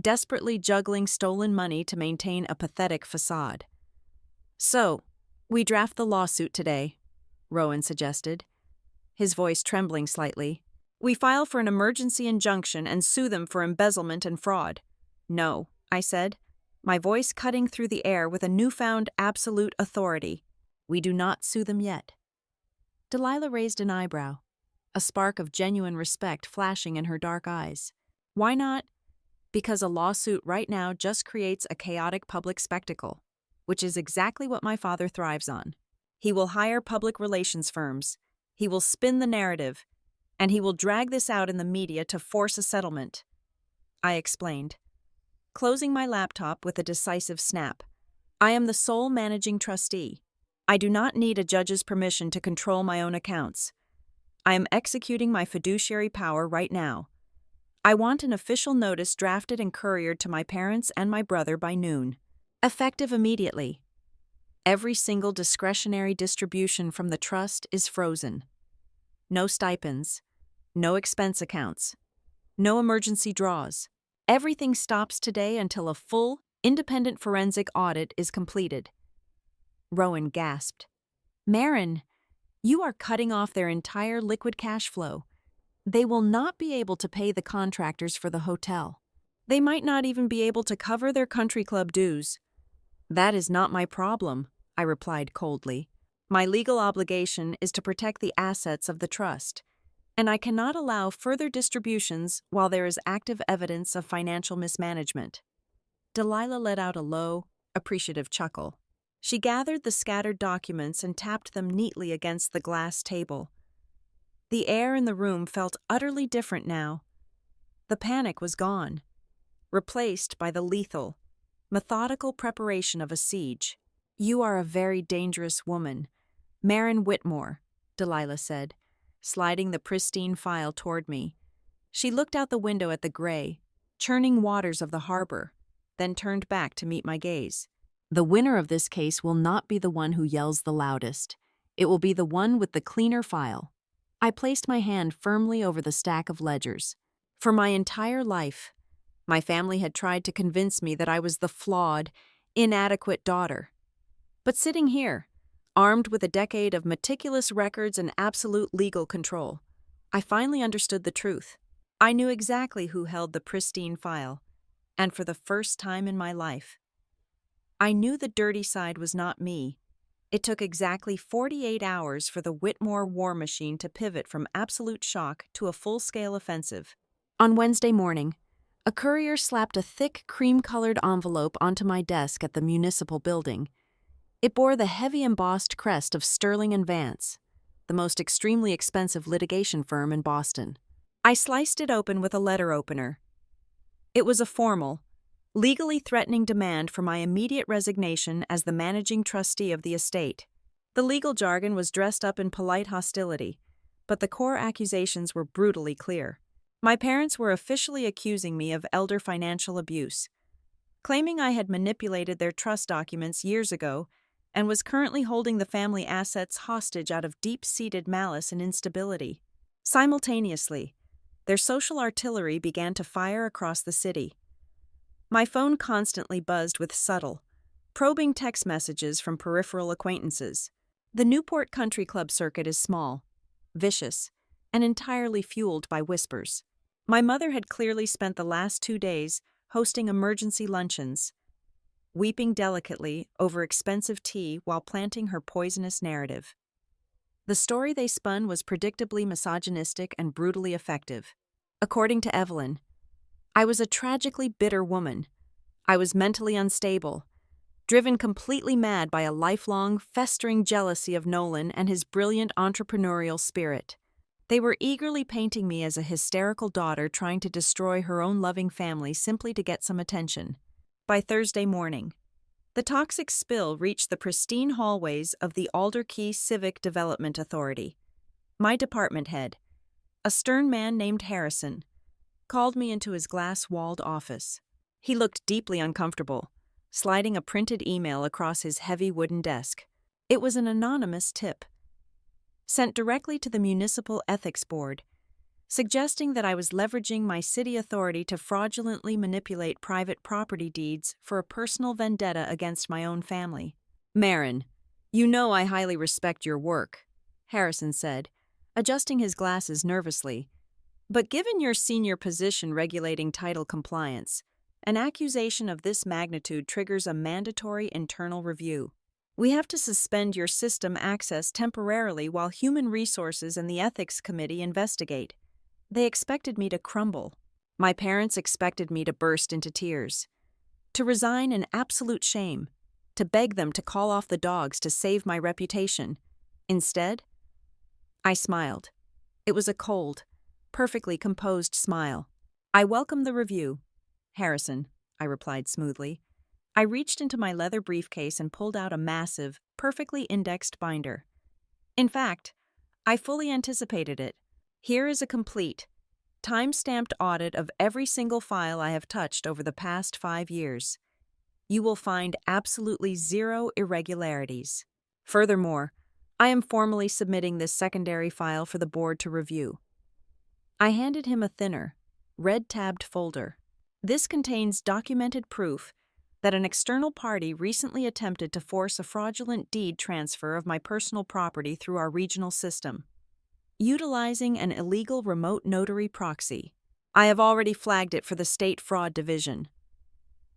desperately juggling stolen money to maintain a pathetic facade. "So, we draft the lawsuit today," Rowan suggested, his voice trembling slightly. "We file for an emergency injunction and sue them for embezzlement and fraud." "No," I said, my voice cutting through the air with a newfound absolute authority. "We do not sue them yet." Delilah raised an eyebrow, a spark of genuine respect flashing in her dark eyes. "Why not?" "Because a lawsuit right now just creates a chaotic public spectacle, which is exactly what my father thrives on. He will hire public relations firms, he will spin the narrative, and he will drag this out in the media to force a settlement," I explained, closing my laptop with a decisive snap. "I am the sole managing trustee. I do not need a judge's permission to control my own accounts. I am executing my fiduciary power right now. I want an official notice drafted and couriered to my parents and my brother by noon, effective immediately. Every single discretionary distribution from the trust is frozen. No stipends, no expense accounts, no emergency draws. Everything stops today until a full, independent forensic audit is completed." Rowan gasped. "Marin, you are cutting off their entire liquid cash flow. They will not be able to pay the contractors for the hotel. They might not even be able to cover their country club dues." "That is not my problem," I replied coldly. "My legal obligation is to protect the assets of the trust, and I cannot allow further distributions while there is active evidence of financial mismanagement." Delilah let out a low, appreciative chuckle. She gathered the scattered documents and tapped them neatly against the glass table. The air in the room felt utterly different now. The panic was gone, replaced by the lethal, methodical preparation of a siege. "You are a very dangerous woman, Marin Whitmore," Delilah said, sliding the pristine file toward me. She looked out the window at the gray, churning waters of the harbor, then turned back to meet my gaze. "The winner of this case will not be the one who yells the loudest. It will be the one with the cleaner file." I placed my hand firmly over the stack of ledgers. For my entire life, my family had tried to convince me that I was the flawed, inadequate daughter. But sitting here, armed with a decade of meticulous records and absolute legal control, I finally understood the truth. I knew exactly who held the pristine file, and for the first time in my life, I knew the dirty side was not me. It took exactly 48 hours for the Whitmore war machine to pivot from absolute shock to a full-scale offensive. On Wednesday morning, a courier slapped a thick, cream-colored envelope onto my desk at the municipal building. It bore the heavy embossed crest of Sterling & Vance, the most extremely expensive litigation firm in Boston. I sliced it open with a letter opener. It was a formal, legally threatening demand for my immediate resignation as the managing trustee of the estate. The legal jargon was dressed up in polite hostility, but the core accusations were brutally clear. My parents were officially accusing me of elder financial abuse, claiming I had manipulated their trust documents years ago and was currently holding the family assets hostage out of deep-seated malice and instability. Simultaneously, their social artillery began to fire across the city. My phone constantly buzzed with subtle, probing text messages from peripheral acquaintances. The Newport Country Club circuit is small, vicious, and entirely fueled by whispers. My mother had clearly spent the last 2 days hosting emergency luncheons, weeping delicately over expensive tea while planting her poisonous narrative. The story they spun was predictably misogynistic and brutally effective. According to Evelyn, I was a tragically bitter woman. I was mentally unstable, driven completely mad by a lifelong, festering jealousy of Nolan and his brilliant entrepreneurial spirit. They were eagerly painting me as a hysterical daughter trying to destroy her own loving family simply to get some attention. By Thursday morning, the toxic spill reached the pristine hallways of the Alder Key Civic Development Authority. My department head, a stern man named Harrison, called me into his glass-walled office. He looked deeply uncomfortable, sliding a printed email across his heavy wooden desk. It was an anonymous tip, sent directly to the Municipal Ethics Board, suggesting that I was leveraging my city authority to fraudulently manipulate private property deeds for a personal vendetta against my own family. "Marin, you know I highly respect your work," Harrison said, adjusting his glasses nervously. "But given your senior position regulating title compliance, an accusation of this magnitude triggers a mandatory internal review. We have to suspend your system access temporarily while Human Resources and the Ethics Committee investigate." They expected me to crumble. My parents expected me to burst into tears, to resign in absolute shame, to beg them to call off the dogs to save my reputation. Instead, I smiled. It was a cold, perfectly composed smile. "I welcome the review, Harrison," I replied smoothly. I reached into my leather briefcase and pulled out a massive, perfectly indexed binder. In fact, I fully anticipated it. Here is a complete, time-stamped audit of every single file I have touched over the past 5 years. You will find absolutely zero irregularities. Furthermore, I am formally submitting this secondary file for the board to review. I handed him a thinner, red-tabbed folder. This contains documented proof that an external party recently attempted to force a fraudulent deed transfer of my personal property through our regional system, utilizing an illegal remote notary proxy. I have already flagged it for the State Fraud Division.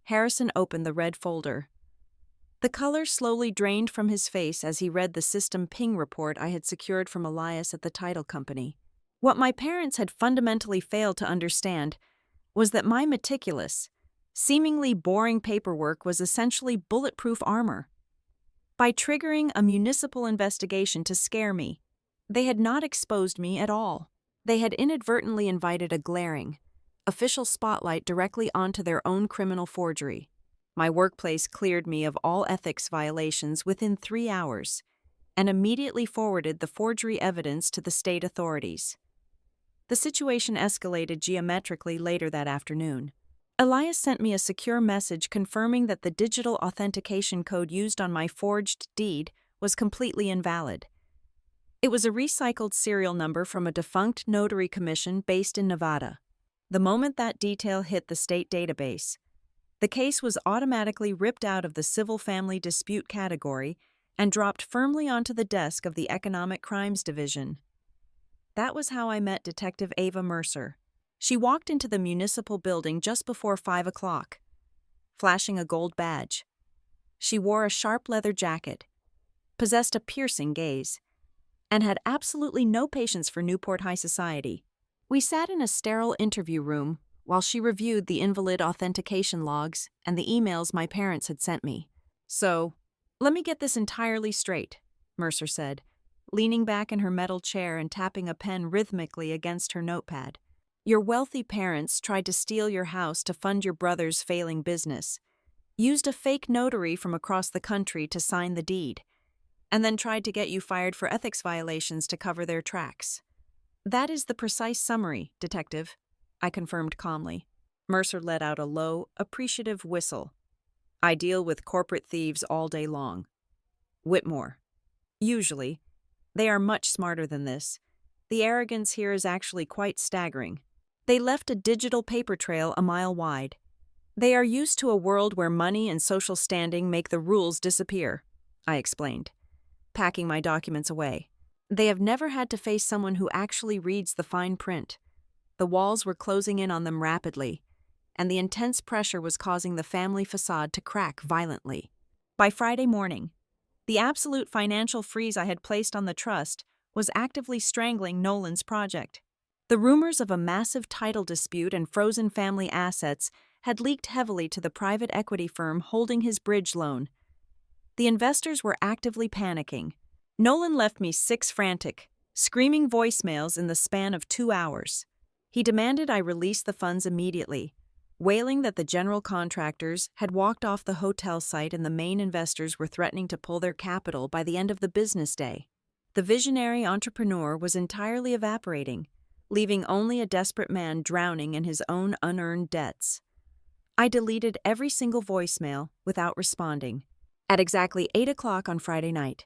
Harrison opened the red folder. The color slowly drained from his face as he read the system ping report I had secured from Elias at the title company. What my parents had fundamentally failed to understand was that my meticulous, seemingly boring paperwork was essentially bulletproof armor. by triggering a municipal investigation to scare me. They had not exposed me at all. They had inadvertently invited a glaring, official spotlight directly onto their own criminal forgery. My workplace cleared me of all ethics violations within 3 hours and immediately forwarded the forgery evidence to the state authorities. The situation escalated geometrically later that afternoon. Elias sent me a secure message confirming that the digital authentication code used on my forged deed was completely invalid. It was a recycled serial number from a defunct notary commission based in Nevada. The moment that detail hit the state database, the case was automatically ripped out of the civil family dispute category and dropped firmly onto the desk of the Economic Crimes Division. That was how I met Detective Ava Mercer. She walked into the municipal building just before 5 o'clock, flashing a gold badge. She wore a sharp leather jacket, possessed a piercing gaze, and had absolutely no patience for Newport High society. We sat in a sterile interview room while she reviewed the invalid authentication logs and the emails my parents had sent me. "So, let me get this entirely straight," Mercer said, leaning back in her metal chair and tapping a pen rhythmically against her notepad. "Your wealthy parents tried to steal your house to fund your brother's failing business, used a fake notary from across the country to sign the deed, and then tried to get you fired for ethics violations to cover their tracks." "That is the precise summary, Detective," I confirmed calmly. Mercer let out a low, appreciative whistle. "I deal with corporate thieves all day long. Whitmore. Usually. They are much smarter than this. The arrogance here is actually quite staggering. They left a digital paper trail a mile wide. They are used to a world where money and social standing make the rules disappear," I explained, packing my documents away. "They have never had to face someone who actually reads the fine print. The walls were closing in on them rapidly, and the intense pressure was causing the family facade to crack violently. By Friday morning, the absolute financial freeze I had placed on the trust was actively strangling Nolan's project. The rumors of a massive title dispute and frozen family assets had leaked heavily to the private equity firm holding his bridge loan. The investors were actively panicking. Nolan left me 6 frantic, screaming voicemails in the span of 2 hours. He demanded I release the funds immediately, wailing that the general contractors had walked off the hotel site and the main investors were threatening to pull their capital by the end of the business day. The visionary entrepreneur was entirely evaporating, leaving only a desperate man drowning in his own unearned debts. I deleted every single voicemail without responding. At exactly 8 o'clock on Friday night,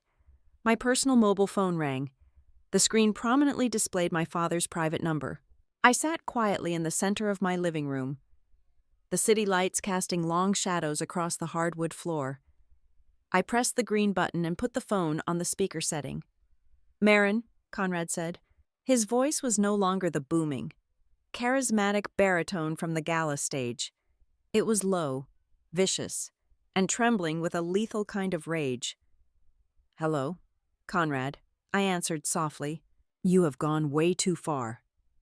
my personal mobile phone rang. The screen prominently displayed my father's private number. I sat quietly in the center of my living room, the city lights casting long shadows across the hardwood floor. I pressed the green button and put the phone on the speaker setting. "Marin," Conrad said. His voice was no longer the booming, charismatic baritone from the gala stage. It was low, vicious, and trembling with a lethal kind of rage. "Hello, Conrad," I answered softly. "You have gone way too far,"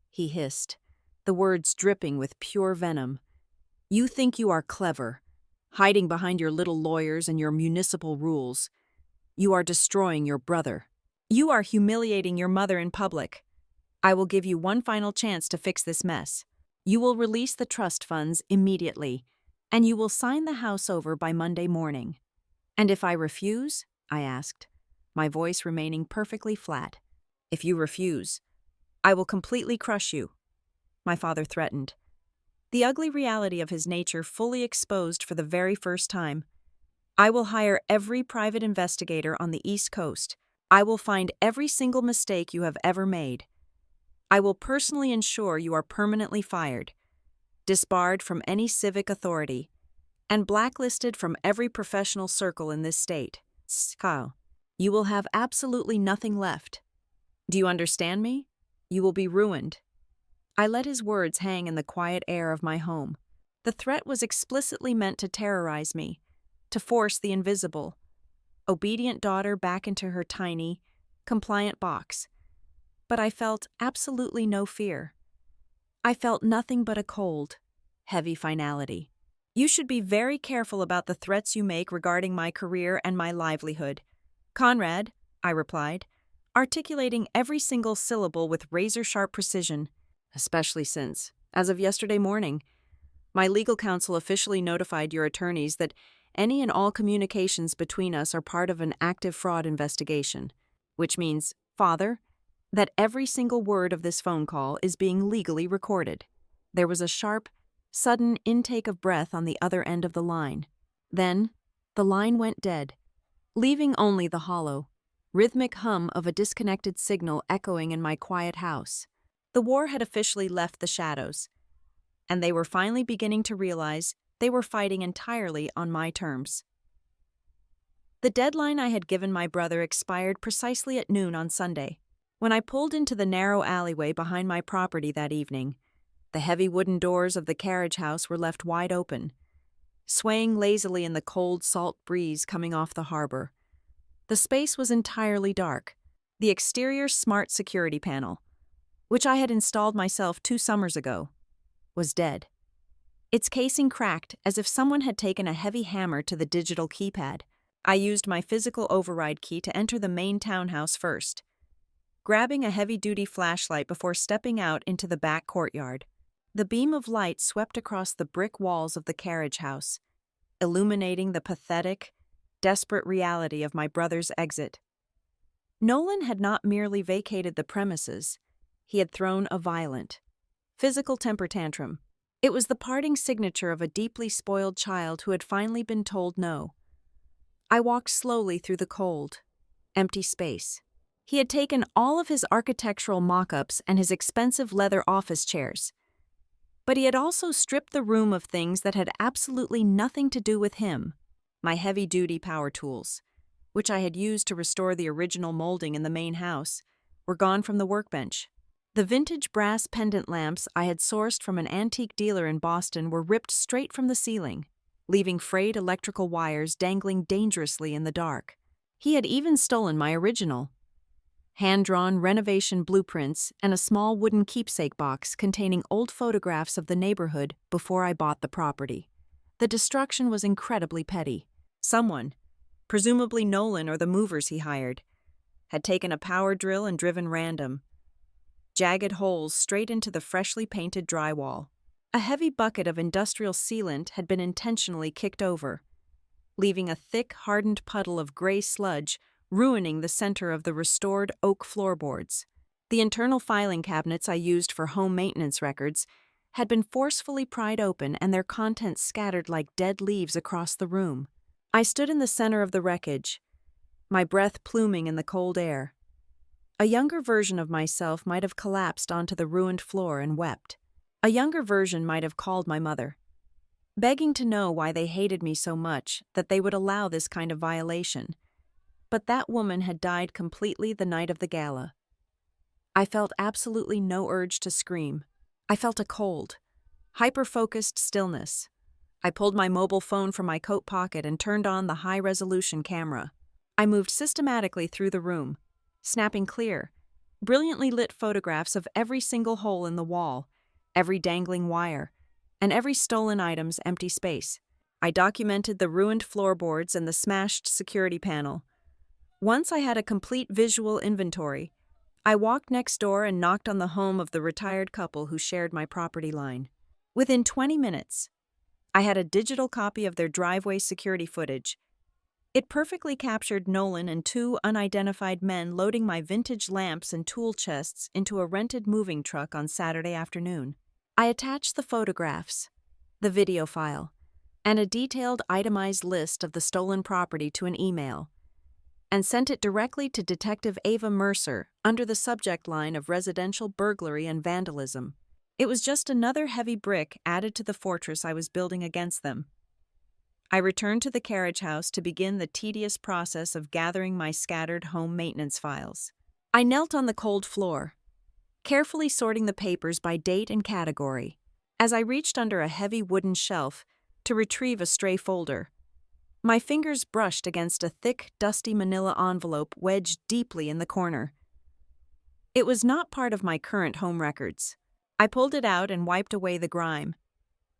he hissed, the words dripping with pure venom. "You think you are clever, hiding behind your little lawyers and your municipal rules. You are destroying your brother. You are humiliating your mother in public. I will give you one final chance to fix this mess. You will release the trust funds immediately, and you will sign the house over by Monday morning." "And if I refuse?" I asked, my voice remaining perfectly flat. "If you refuse, I will completely crush you," my father threatened, the ugly reality of his nature fully exposed for the very first time. "I will hire every private investigator on the East Coast. I will find every single mistake you have ever made. I will personally ensure you are permanently fired, disbarred from any civic authority, and blacklisted from every professional circle in this state. Kyle, you will have absolutely nothing left. Do you understand me? You will be ruined." I let his words hang in the quiet air of my home. The threat was explicitly meant to terrorize me, to force the invisible, obedient daughter back into her tiny, compliant box. But I felt absolutely no fear. I felt nothing but a cold, heavy finality. You should be very careful about the threats you make regarding my career and my livelihood. Conrad, I replied, articulating every single syllable with razor-sharp precision, especially since, as of yesterday morning, my legal counsel officially notified your attorneys that any and all communications between us are part of an active fraud investigation, which means, Father, that every single word of this phone call is being legally recorded. There was a sharp, sudden intake of breath on the other end of the line. Then, the line went dead, leaving only the hollow, rhythmic hum of a disconnected signal echoing in my quiet house. The war had officially left the shadows, and they were finally beginning to realize they were fighting entirely on my terms. The deadline I had given my brother expired precisely at noon on Sunday. When I pulled into the narrow alleyway behind my property that evening, the heavy wooden doors of the carriage house were left wide open, swaying lazily in the cold, salt breeze coming off the harbor. The space was entirely dark. The exterior smart security panel, which I had installed myself 2 summers ago, was dead. Its casing cracked as if someone had taken a heavy hammer to the digital keypad. I used my physical override key to enter the main townhouse first, grabbing a heavy-duty flashlight before stepping out into the back courtyard. The beam of light swept across the brick walls of the carriage house, illuminating the pathetic, desperate reality of my brother's exit. Nolan had not merely vacated the premises, he had thrown a violent, physical temper tantrum. It was the parting signature of a deeply spoiled child who had finally been told no. I walked slowly through the cold, empty space. He had taken all of his architectural mock-ups and his expensive leather office chairs, but he had also stripped the room of things that had absolutely nothing to do with him. My heavy-duty power tools, which I had used to restore the original molding in the main house, were gone from the workbench. The vintage brass pendant lamps I had sourced from an antique dealer in Boston were ripped straight from the ceiling, leaving frayed electrical wires dangling dangerously in the dark. He had even stolen my original, hand-drawn renovation blueprints and a small wooden keepsake box containing old photographs of the neighborhood before I bought the property. The destruction was incredibly petty. Someone, presumably Nolan or the movers he hired, had taken a power drill and driven random, jagged holes straight into the freshly painted drywall. A heavy bucket of industrial sealant had been intentionally kicked over, leaving a thick, hardened puddle of gray sludge ruining the center of the restored oak floorboards. The internal filing cabinets I used for home maintenance records had been forcefully pried open and their contents scattered like dead leaves across the room. I stood in the center of the wreckage, my breath pluming in the cold air. A younger version of myself might have collapsed onto the ruined floor and wept. A younger version might have called my mother, begging to know why they hated me so much that they would allow this kind of violation. But that woman had died completely the night of the gala. I felt absolutely no urge to scream. I felt a cold, hyper-focused stillness. I pulled my mobile phone from my coat pocket and turned on the high-resolution camera. I moved systematically through the room, snapping clear, brilliantly lit photographs of every single hole in the wall, every dangling wire, and every stolen item's empty space. I documented the ruined floorboards and the smashed security panel. Once I had a complete visual inventory, I walked next door and knocked on the home of the retired couple who shared my property line. Within 20 minutes, I had a digital copy of their driveway security footage. It perfectly captured Nolan and 2 unidentified men loading my vintage lamps and tool chests into a rented moving truck on Saturday afternoon. I attached the photographs, the video file, and a detailed itemized list of the stolen property to an email, and sent it directly to Detective Ava Mercer under the subject line of residential burglary and vandalism. It was just another heavy brick added to the fortress I was building against them. I returned to the carriage house to begin the tedious process of gathering my scattered home maintenance files. I knelt on the cold floor, carefully sorting the papers by date and category. As I reached under a heavy wooden shelf to retrieve a stray folder, my fingers brushed against a thick, dusty manila envelope wedged deeply in the corner. It was not part of my current home records. I pulled it out and wiped away the grime,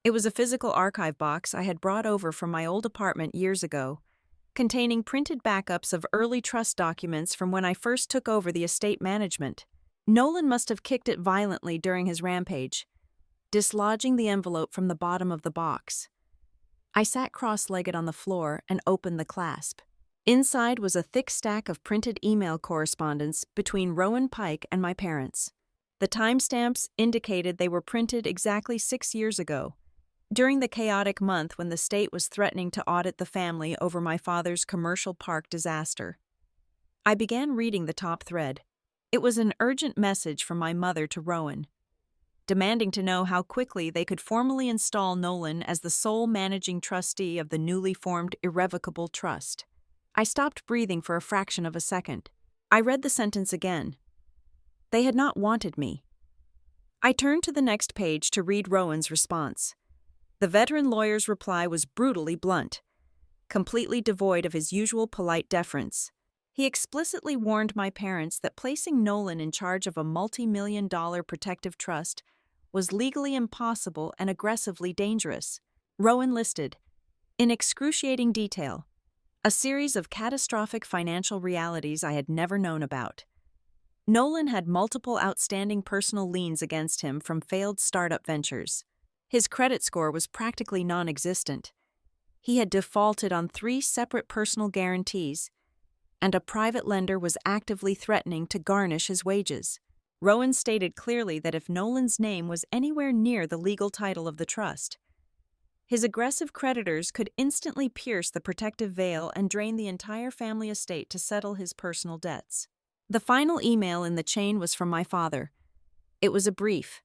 It was a physical archive box I had brought over from my old apartment years ago, containing printed backups of early trust documents from when I first took over the estate management. Nolan must have kicked it violently during his rampage, dislodging the envelope from the bottom of the box. I sat cross-legged on the floor and opened the clasp. Inside was a thick stack of printed email correspondence between Rowan Pike and my parents. The timestamps indicated they were printed exactly 6 years ago, during the chaotic month when the state was threatening to audit the family over my father's commercial park disaster. I began reading the top thread. It was an urgent message from my mother to Rowan, demanding to know how quickly they could formally install Nolan as the sole managing trustee of the newly formed irrevocable trust. I stopped breathing for a fraction of a second. I read the sentence again. They had not wanted me. I turned to the next page to read Rowan's response. The veteran lawyer's reply was brutally blunt, completely devoid of his usual polite deference. He explicitly warned my parents that placing Nolan in charge of a multi-million-dollar protective trust was legally impossible and aggressively dangerous. Rowan listed, in excruciating detail, a series of catastrophic financial realities I had never known about. Nolan had multiple outstanding personal liens against him from failed startup ventures. His credit score was practically non-existent. He had defaulted on 3 separate personal guarantees, and a private lender was actively threatening to garnish his wages. Rowan stated clearly that if Nolan's name was anywhere near the legal title of the trust, his aggressive creditors could instantly pierce the protective veil and drain the entire family estate to settle his personal debts. The final email in the chain was from my father. It was a brief,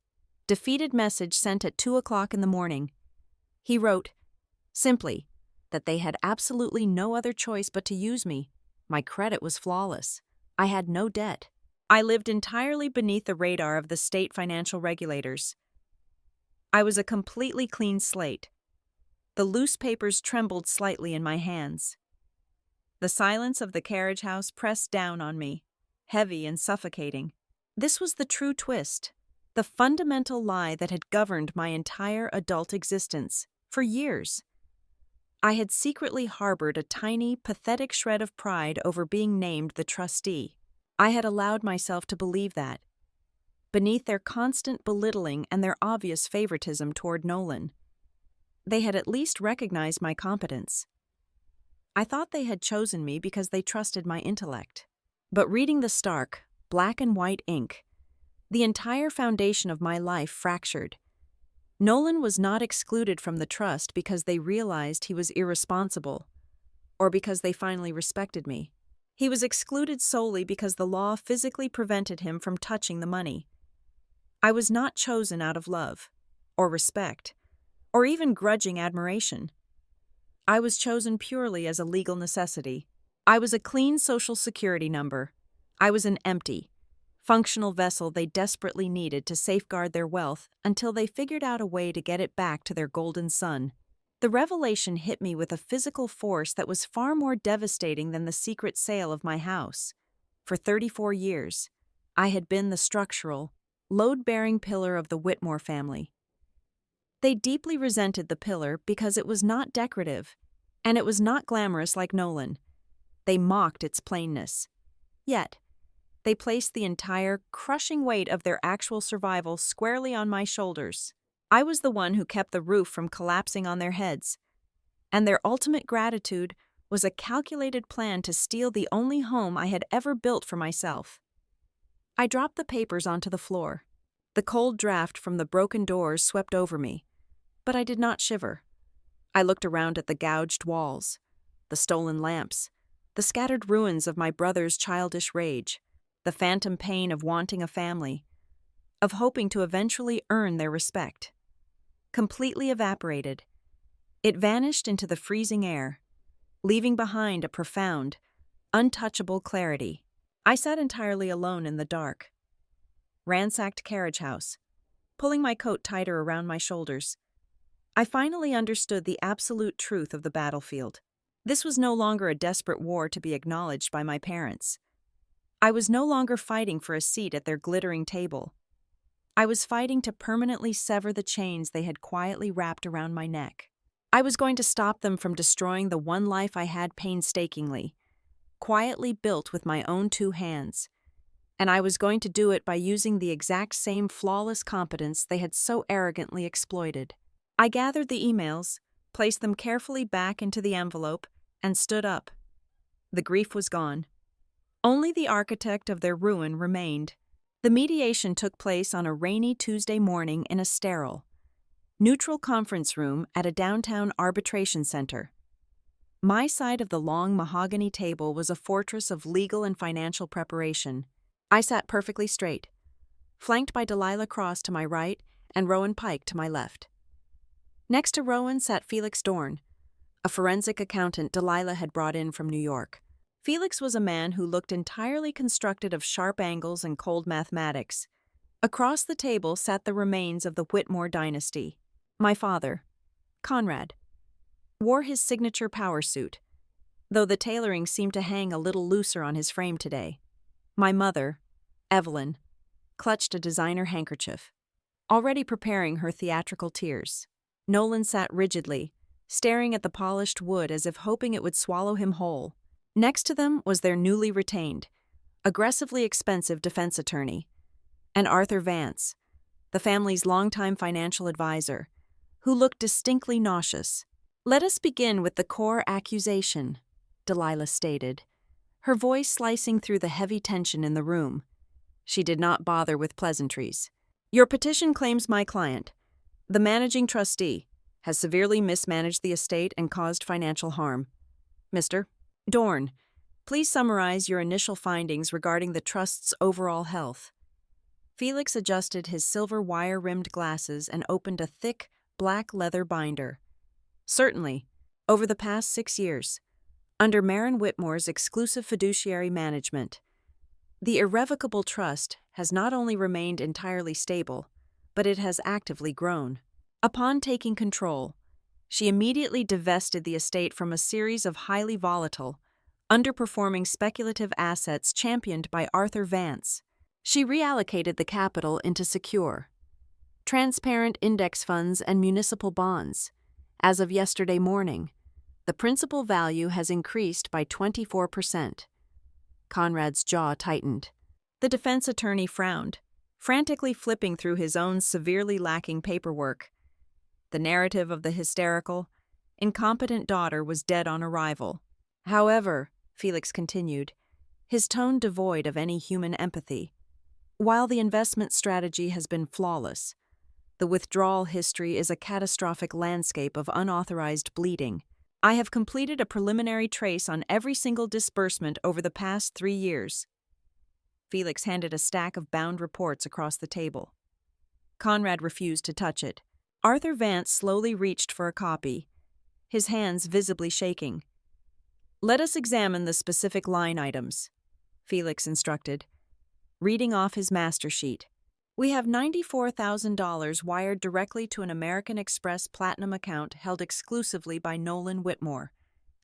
defeated message sent at 2 o'clock in the morning. He wrote, simply, that they had absolutely no other choice but to use me. My credit was flawless. I had no debt. I lived entirely beneath the radar of the state financial regulators. I was a completely clean slate. The loose papers trembled slightly in my hands. The silence of the carriage house pressed down on me, heavy and suffocating. This was the true twist, the fundamental lie that had governed my entire adult existence for years. I had secretly harbored a tiny, pathetic shred of pride over being named the trustee. I had allowed myself to believe that, beneath their constant belittling and their obvious favoritism toward Nolan, they had at least recognized my competence. I thought they had chosen me because they trusted my intellect. But reading the stark, black and white ink, the entire foundation of my life fractured. Nolan was not excluded from the trust because they realized he was irresponsible, or because they finally respected me. He was excluded solely because the law physically prevented him from touching the money. I was not chosen out of love, or respect, or even grudging admiration. I was chosen purely as a legal necessity. I was a clean social security number. I was an empty, functional vessel they desperately needed to safeguard their wealth until they figured out a way to get it back to their golden son. The revelation hit me with a physical force that was far more devastating than the secret sale of my house. For 34 years, I had been the structural, load-bearing pillar of the Whitmore family. They deeply resented the pillar because it was not decorative, and it was not glamorous like Nolan. They mocked its plainness. Yet, they placed the entire, crushing weight of their actual survival squarely on my shoulders. I was the one who kept the roof from collapsing on their heads, and their ultimate gratitude was a calculated plan to steal the only home I had ever built for myself. I dropped the papers onto the floor. The cold draft from the broken doors swept over me, but I did not shiver. I looked around at the gouged walls, the stolen lamps, the scattered ruins of my brother's childish rage, the phantom pain of wanting a family, of hoping to eventually earn their respect. Completely evaporated, it vanished into the freezing air, leaving behind a profound, untouchable clarity. I sat entirely alone in the dark. Ransacked carriage house, pulling my coat tighter around my shoulders. I finally understood the absolute truth of the battlefield. This was no longer a desperate war to be acknowledged by my parents. I was no longer fighting for a seat at their glittering table. I was fighting to permanently sever the chains they had quietly wrapped around my neck. I was going to stop them from destroying the one life I had painstakingly, quietly built with my own two hands. And I was going to do it by using the exact same flawless competence they had so arrogantly exploited. I gathered the emails, placed them carefully back into the envelope, and stood up. The grief was gone. Only the architect of their ruin remained. The mediation took place on a rainy Tuesday morning in a sterile, neutral conference room at a downtown arbitration center. My side of the long mahogany table was a fortress of legal and financial preparation. I sat perfectly straight, flanked by Delilah Cross to my right and Rowan Pike to my left. Next to Rowan sat Felix Dorn, a forensic accountant Delilah had brought in from New York. Felix was a man who looked entirely constructed of sharp angles and cold mathematics. Across the table sat the remains of the Whitmore dynasty. My father, Conrad, wore his signature power suit, though the tailoring seemed to hang a little looser on his frame today. My mother, Evelyn, clutched a designer handkerchief, already preparing her theatrical tears. Nolan sat rigidly, staring at the polished wood as if hoping it would swallow him whole. Next to them was their newly retained, aggressively expensive defense attorney, and Arthur Vance, the family's longtime financial advisor, who looked distinctly nauseous. "Let us begin with the core accusation," Delilah stated, her voice slicing through the heavy tension in the room. She did not bother with pleasantries. "Your petition claims my client, the managing trustee, has severely mismanaged the estate and caused financial harm. Mr. Dorn, please summarize your initial findings regarding the trust's overall health." Felix adjusted his silver wire-rimmed glasses and opened a thick, black leather binder. "Certainly, over the past 6 years, under Marin Whitmore's exclusive fiduciary management, the irrevocable trust has not only remained entirely stable, but it has actively grown. Upon taking control, she immediately divested the estate from a series of highly volatile, underperforming speculative assets championed by Arthur Vance. She reallocated the capital into secure, transparent index funds and municipal bonds. As of yesterday morning, the principal value has increased by 24%. Conrad's jaw tightened. The defense attorney frowned, frantically flipping through his own severely lacking paperwork. The narrative of the hysterical, incompetent daughter was dead on arrival. "However," Felix continued, his tone devoid of any human empathy, "while the investment strategy has been flawless, the withdrawal history is a catastrophic landscape of unauthorized bleeding. I have completed a preliminary trace on every single disbursement over the past 3 years." Felix handed a stack of bound reports across the table. Conrad refused to touch it. Arthur Vance slowly reached for a copy, his hands visibly shaking. "Let us examine the specific line items," Felix instructed, reading off his master sheet. "We have $94,000 wired directly to an American Express Platinum account held exclusively by Nolan Whitmore,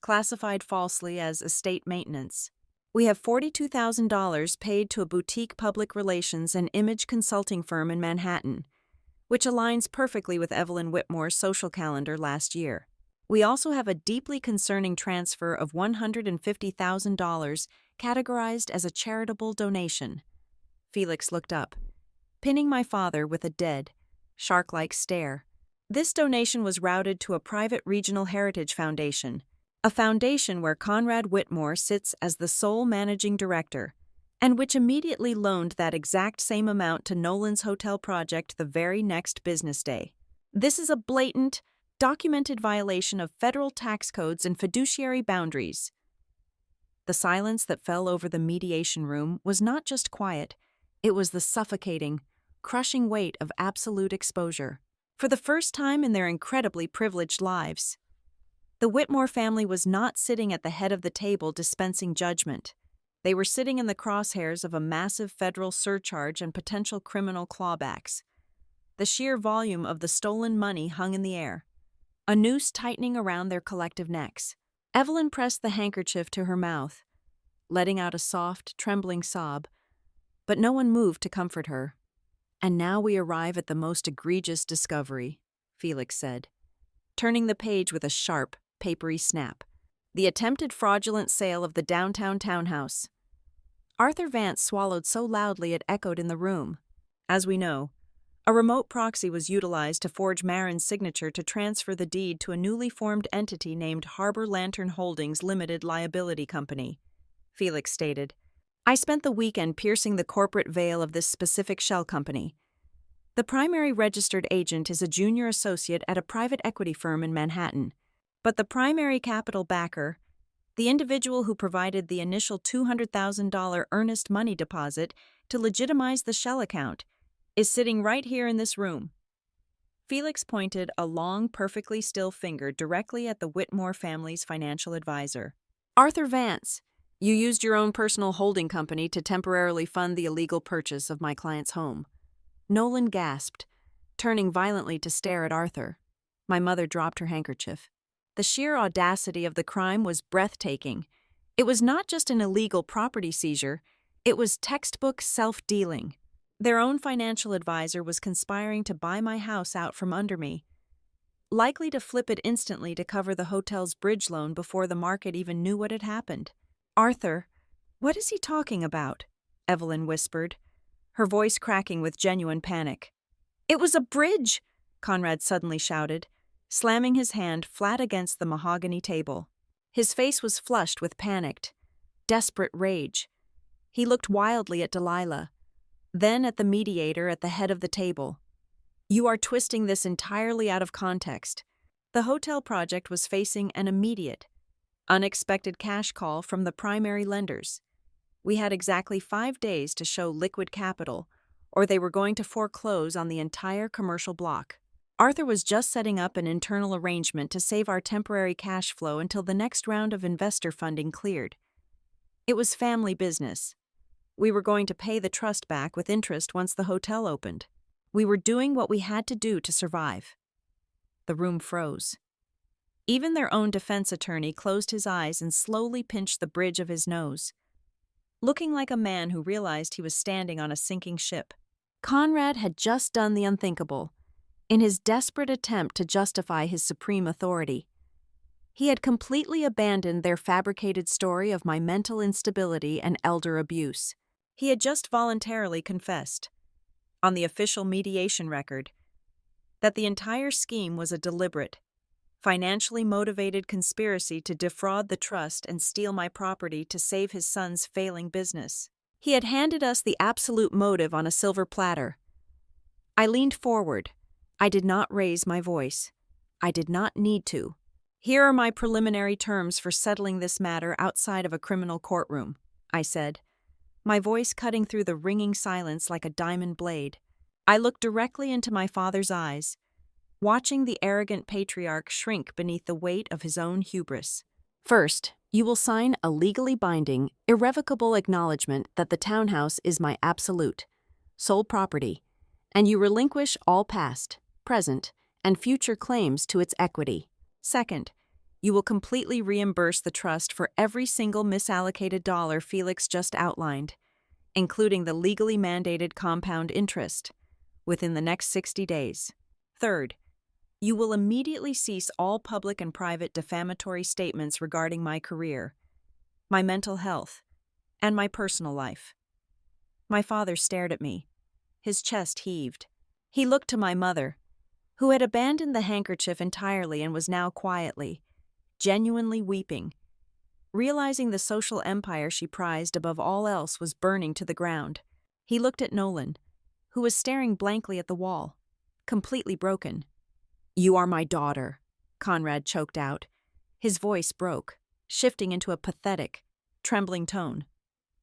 classified falsely as estate maintenance. We have $42,000 paid to a boutique public relations and image consulting firm in Manhattan, which aligns perfectly with Evelyn Whitmore's social calendar last year. We also have a deeply concerning transfer of $150,000 categorized as a charitable donation." Felix looked up, pinning my father with a dead, shark-like stare. "This donation was routed to a private regional heritage foundation, a foundation where Conrad Whitmore sits as the sole managing director, and which immediately loaned that exact same amount to Nolan's hotel project the very next business day. This is a blatant, documented violation of federal tax codes and fiduciary boundaries." The silence that fell over the mediation room was not just quiet, it was the suffocating, crushing weight of absolute exposure. For the first time in their incredibly privileged lives, the Whitmore family was not sitting at the head of the table dispensing judgment. They were sitting in the crosshairs of a massive federal surcharge and potential criminal clawbacks. The sheer volume of the stolen money hung in the air, a noose tightening around their collective necks. Evelyn pressed the handkerchief to her mouth, letting out a soft, trembling sob, but no one moved to comfort her. And now we arrive at the most egregious discovery, Felix said, turning the page with a sharp, papery snap. The attempted fraudulent sale of the downtown townhouse. Arthur Vance swallowed so loudly it echoed in the room. As we know, a remote proxy was utilized to forge Marin's signature to transfer the deed to a newly formed entity named Harbor Lantern Holdings Limited Liability Company, Felix stated. I spent the weekend piercing the corporate veil of this specific shell company. The primary registered agent is a junior associate at a private equity firm in Manhattan, but the primary capital backer, the individual who provided the initial $200,000 earnest money deposit to legitimize the shell account, is sitting right here in this room. Felix pointed a long, perfectly still finger directly at the Whitmore family's financial advisor. Arthur Vance, you used your own personal holding company to temporarily fund the illegal purchase of my client's home. Nolan gasped, turning violently to stare at Arthur. My mother dropped her handkerchief. The sheer audacity of the crime was breathtaking. It was not just an illegal property seizure, it was textbook self-dealing. Their own financial advisor was conspiring to buy my house out from under me, likely to flip it instantly to cover the hotel's bridge loan before the market even knew what had happened. Arthur, what is he talking about? Evelyn whispered, her voice cracking with genuine panic. It was a bridge, Conrad suddenly shouted, slamming his hand flat against the mahogany table. His face was flushed with panicked, desperate rage. He looked wildly at Delilah, then at the mediator at the head of the table. You are twisting this entirely out of context. The hotel project was facing an immediate, unexpected cash call from the primary lenders. We had exactly 5 days to show liquid capital, or they were going to foreclose on the entire commercial block. Arthur was just setting up an internal arrangement to save our temporary cash flow until the next round of investor funding cleared. It was family business. We were going to pay the trust back with interest once the hotel opened. We were doing what we had to do to survive. The room froze. Even their own defense attorney closed his eyes and slowly pinched the bridge of his nose, looking like a man who realized he was standing on a sinking ship. Conrad had just done the unthinkable, in his desperate attempt to justify his supreme authority. He had completely abandoned their fabricated story of my mental instability and elder abuse. He had just voluntarily confessed, on the official mediation record, that the entire scheme was a deliberate, financially motivated conspiracy to defraud the trust and steal my property to save his son's failing business. He had handed us the absolute motive on a silver platter. I leaned forward. I did not raise my voice. I did not need to. Here are my preliminary terms for settling this matter outside of a criminal courtroom, I said, my voice cutting through the ringing silence like a diamond blade. I looked directly into my father's eyes, watching the arrogant patriarch shrink beneath the weight of his own hubris. First, you will sign a legally binding, irrevocable acknowledgement that the townhouse is my absolute, sole property, and you relinquish all past, present, and future claims to its equity. Second, you will completely reimburse the trust for every single misallocated dollar Felix just outlined, including the legally mandated compound interest, within the next 60 days. Third, you will immediately cease all public and private defamatory statements regarding my career, my mental health, and my personal life. My father stared at me. His chest heaved. He looked to my mother, who had abandoned the handkerchief entirely and was now quietly, genuinely weeping, realizing the social empire she prized above all else was burning to the ground. He looked at Nolan, who was staring blankly at the wall, completely broken. You are my daughter, Conrad choked out. His voice broke, shifting into a pathetic, trembling tone.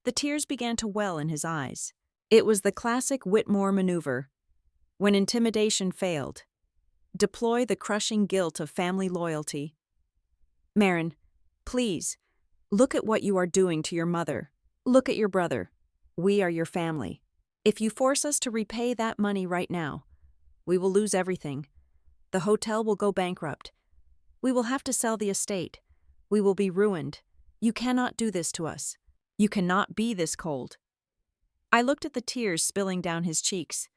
The tears began to well in his eyes. It was the classic Whitmore maneuver. When intimidation failed, deploy the crushing guilt of family loyalty. Marin, please, look at what you are doing to your mother. Look at your brother. We are your family. If you force us to repay that money right now, we will lose everything. The hotel will go bankrupt. We will have to sell the estate. We will be ruined. You cannot do this to us. You cannot be this cold. I looked at the tears spilling down his cheeks.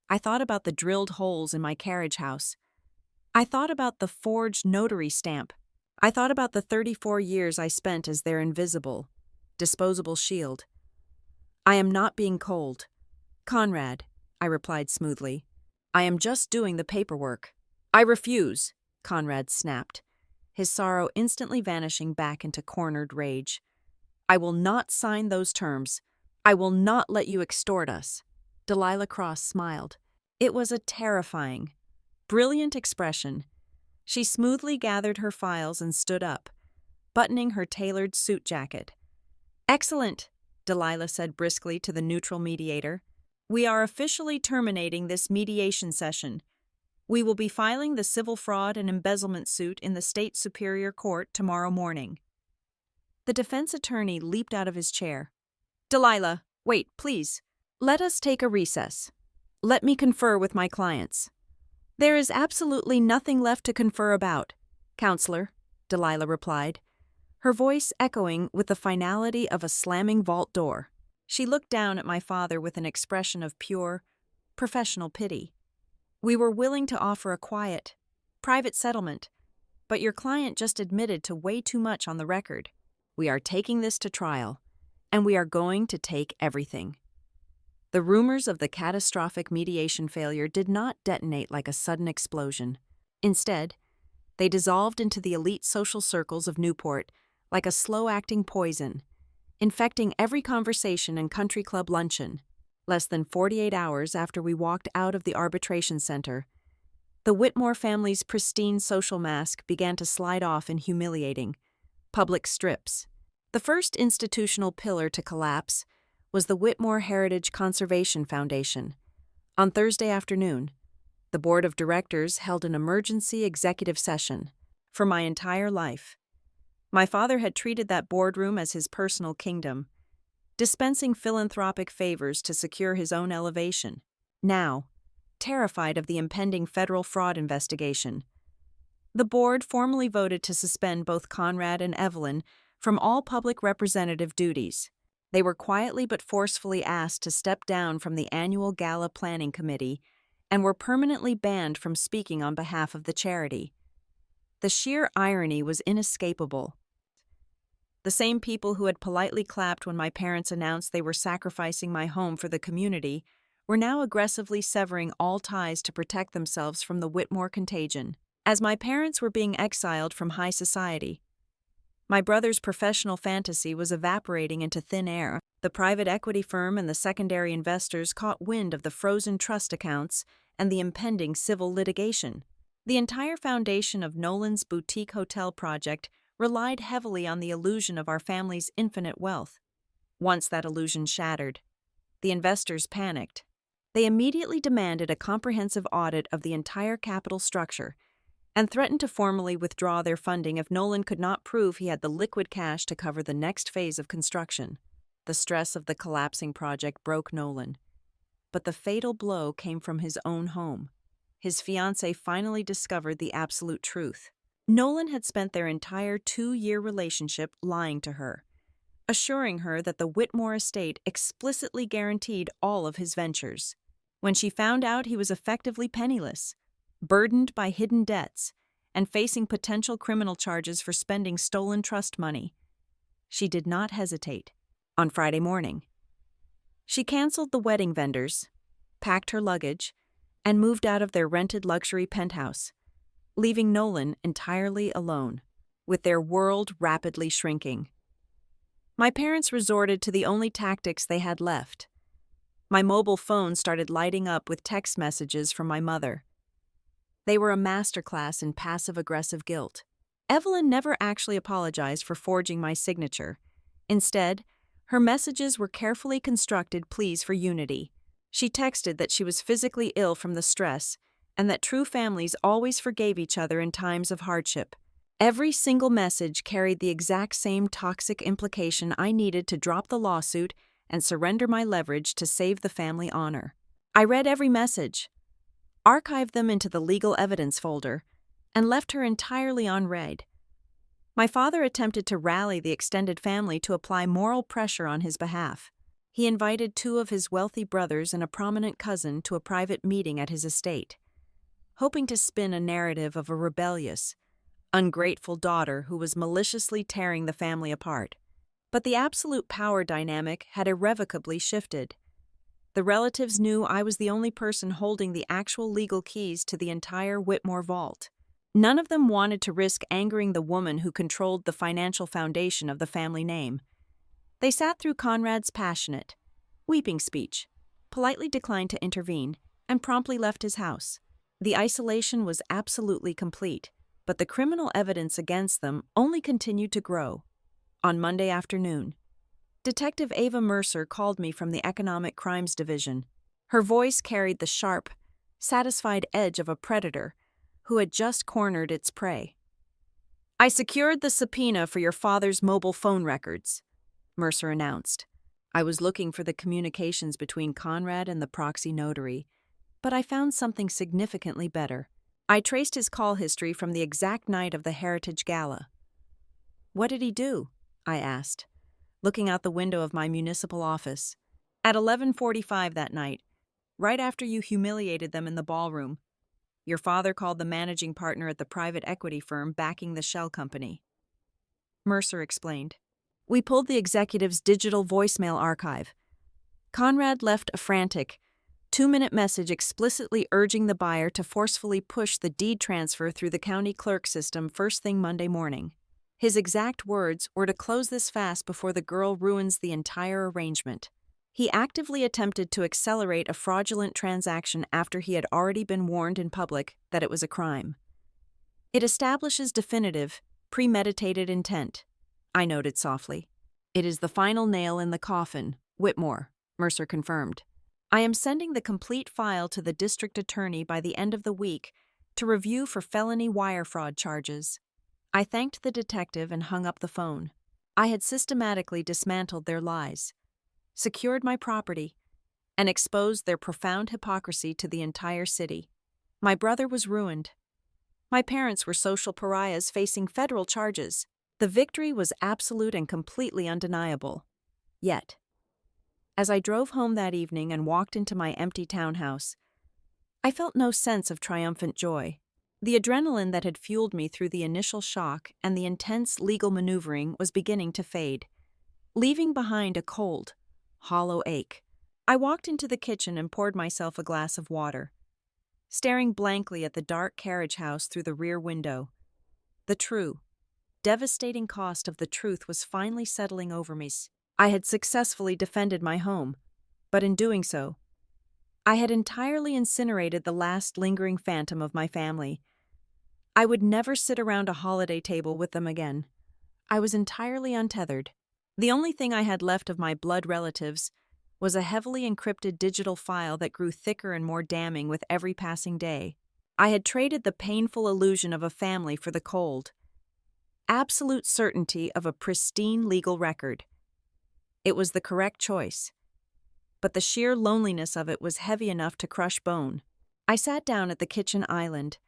I thought about the drilled holes in my carriage house. I thought about the forged notary stamp. I thought about the 34 years I spent as their invisible, disposable shield. I am not being cold. Conrad, I replied smoothly. I am just doing the paperwork. I refuse, Conrad snapped, his sorrow instantly vanishing back into cornered rage. I will not sign those terms. I will not let you extort us. Delilah Cross smiled. It was a terrifying, brilliant expression. She smoothly gathered her files and stood up, buttoning her tailored suit jacket. Excellent, Delilah said briskly to the neutral mediator. We are officially terminating this mediation session. We will be filing the civil fraud and embezzlement suit in the State Superior Court tomorrow morning. The defense attorney leaped out of his chair. Delilah, wait, please. Let us take a recess. Let me confer with my clients. There is absolutely nothing left to confer about, Counselor, Delilah replied, her voice echoing with the finality of a slamming vault door. She looked down at my father with an expression of pure, professional pity. We were willing to offer a quiet, private settlement, but your client just admitted to way too much on the record. We are taking this to trial, and we are going to take everything. The rumors of the catastrophic mediation failure did not detonate like a sudden explosion. Instead, they dissolved into the elite social circles of Newport like a slow-acting poison, infecting every conversation and country club luncheon. Less than 48 hours after we walked out of the arbitration center, the Whitmore family's pristine social mask began to slide off in humiliating, public strips. The first institutional pillar to collapse was the Whitmore Heritage Conservation Foundation. On Thursday afternoon, the board of directors held an emergency executive session. For my entire life, my father had treated that boardroom as his personal kingdom, dispensing philanthropic favors to secure his own elevation. Now, terrified of the impending federal fraud investigation, the board formally voted to suspend both Conrad and Evelyn from all public representative duties. They were quietly but forcefully asked to step down from the annual gala planning committee and were permanently banned from speaking on behalf of the charity. The sheer irony was inescapable. The same people who had politely clapped when my parents announced they were sacrificing my home for the community were now aggressively severing all ties to protect themselves from the Whitmore contagion. As my parents were being exiled from high society, my brother's professional fantasy was evaporating into thin air. The private equity firm and the secondary investors caught wind of the frozen trust accounts and the impending civil litigation. The entire foundation of Nolan's boutique hotel project relied heavily on the illusion of our family's infinite wealth. Once that illusion shattered, the investors panicked. They immediately demanded a comprehensive audit of the entire capital structure and threatened to formally withdraw their funding if Nolan could not prove he had the liquid cash to cover the next phase of construction. The stress of the collapsing project broke Nolan, but the fatal blow came from his own home. His fiancée finally discovered the absolute truth. Nolan had spent their entire 2-year relationship lying to her, assuring her that the Whitmore estate explicitly guaranteed all of his ventures. When she found out he was effectively penniless, burdened by hidden debts, and facing potential criminal charges for spending stolen trust money, she did not hesitate. On Friday morning, she canceled the wedding vendors, packed her luggage, and moved out of their rented luxury penthouse, leaving Nolan entirely alone, with their world rapidly shrinking. My parents resorted to the only tactics they had left. My mobile phone started lighting up with text messages from my mother. They were a masterclass in passive-aggressive guilt. Evelyn never actually apologized for forging my signature. Instead, her messages were carefully constructed pleas for unity. She texted that she was physically ill from the stress and that true families always forgave each other in times of hardship. Every single message carried the exact same toxic implication I needed to drop the lawsuit and surrender my leverage to save the family honor. I read every message, archived them into the legal evidence folder, and left her entirely unread. My father attempted to rally the extended family to apply moral pressure on his behalf. He invited two of his wealthy brothers and a prominent cousin to a private meeting at his estate, hoping to spin a narrative of a rebellious, ungrateful daughter who was maliciously tearing the family apart. But the absolute power dynamic had irrevocably shifted. The relatives knew I was the only person holding the actual legal keys to the entire Whitmore vault. None of them wanted to risk angering the woman who controlled the financial foundation of the family name. They sat through Conrad's passionate, weeping speech, politely declined to intervene, and promptly left his house. The isolation was absolutely complete, but the criminal evidence against them only continued to grow. On Monday afternoon, Detective Ava Mercer called me from the Economic Crimes Division. Her voice carried the sharp, satisfied edge of a predator who had just cornered its prey. "I secured the subpoena for your father's mobile phone records," Mercer announced. I was looking for the communications between Conrad and the proxy notary, but I found something significantly better. I traced his call history from the exact night of the Heritage Gala. "What did he do?" I asked, looking out the window of my municipal office. "At 11:45 that night, right after you humiliated them in the ballroom, your father called the managing partner at the private equity firm backing the shell company." Mercer explained. "We pulled the executive's digital voicemail archive. Conrad left a frantic, 2-minute message explicitly urging the buyer to forcefully push the deed transfer through the county clerk system first thing Monday morning. His exact words were to close this fast before the girl ruins the entire arrangement. He actively attempted to accelerate a fraudulent transaction after he had already been warned in public that it was a crime. It establishes definitive, premeditated intent," I noted softly. "It is the final nail in the coffin, Whitmore," Mercer confirmed. "I am sending the complete file to the district attorney by the end of the week to review for felony wire fraud charges." I thanked the detective and hung up the phone. I had systematically dismantled their lies, secured my property, and exposed their profound hypocrisy to the entire city. My brother was ruined. My parents were social pariahs facing federal charges. The victory was absolute and completely undeniable. Yet, as I drove home that evening and walked into my empty townhouse, I felt no sense of triumphant joy. The adrenaline that had fueled me through the initial shock and the intense legal maneuvering was beginning to fade, leaving behind a cold, hollow ache. I walked into the kitchen and poured myself a glass of water, staring blankly at the dark carriage house through the rear window. The true, devastating cost of the truth was finally settling over me. I had successfully defended my home, but in doing so, I had entirely incinerated the last lingering phantom of my family. I would never sit around a holiday table with them again. I was entirely untethered. The only thing I had left of my blood relatives was a heavily encrypted digital file that grew thicker and more damning with every passing day. I had traded the painful illusion of a family for the cold, absolute certainty of a pristine legal record. It was the correct choice, but the sheer loneliness of it was heavy enough to crush bone. I sat down at the kitchen island,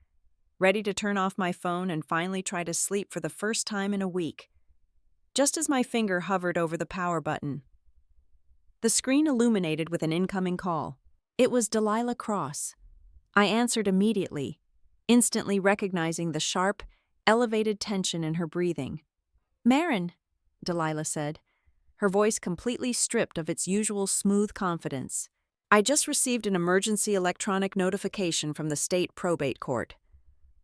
ready to turn off my phone and finally try to sleep for the first time in a week. Just as my finger hovered over the power button, the screen illuminated with an incoming call. It was Delilah Cross. I answered immediately, instantly recognizing the sharp, elevated tension in her breathing. "Marin," Delilah said, her voice completely stripped of its usual smooth confidence. "I just received an emergency electronic notification from the state probate court."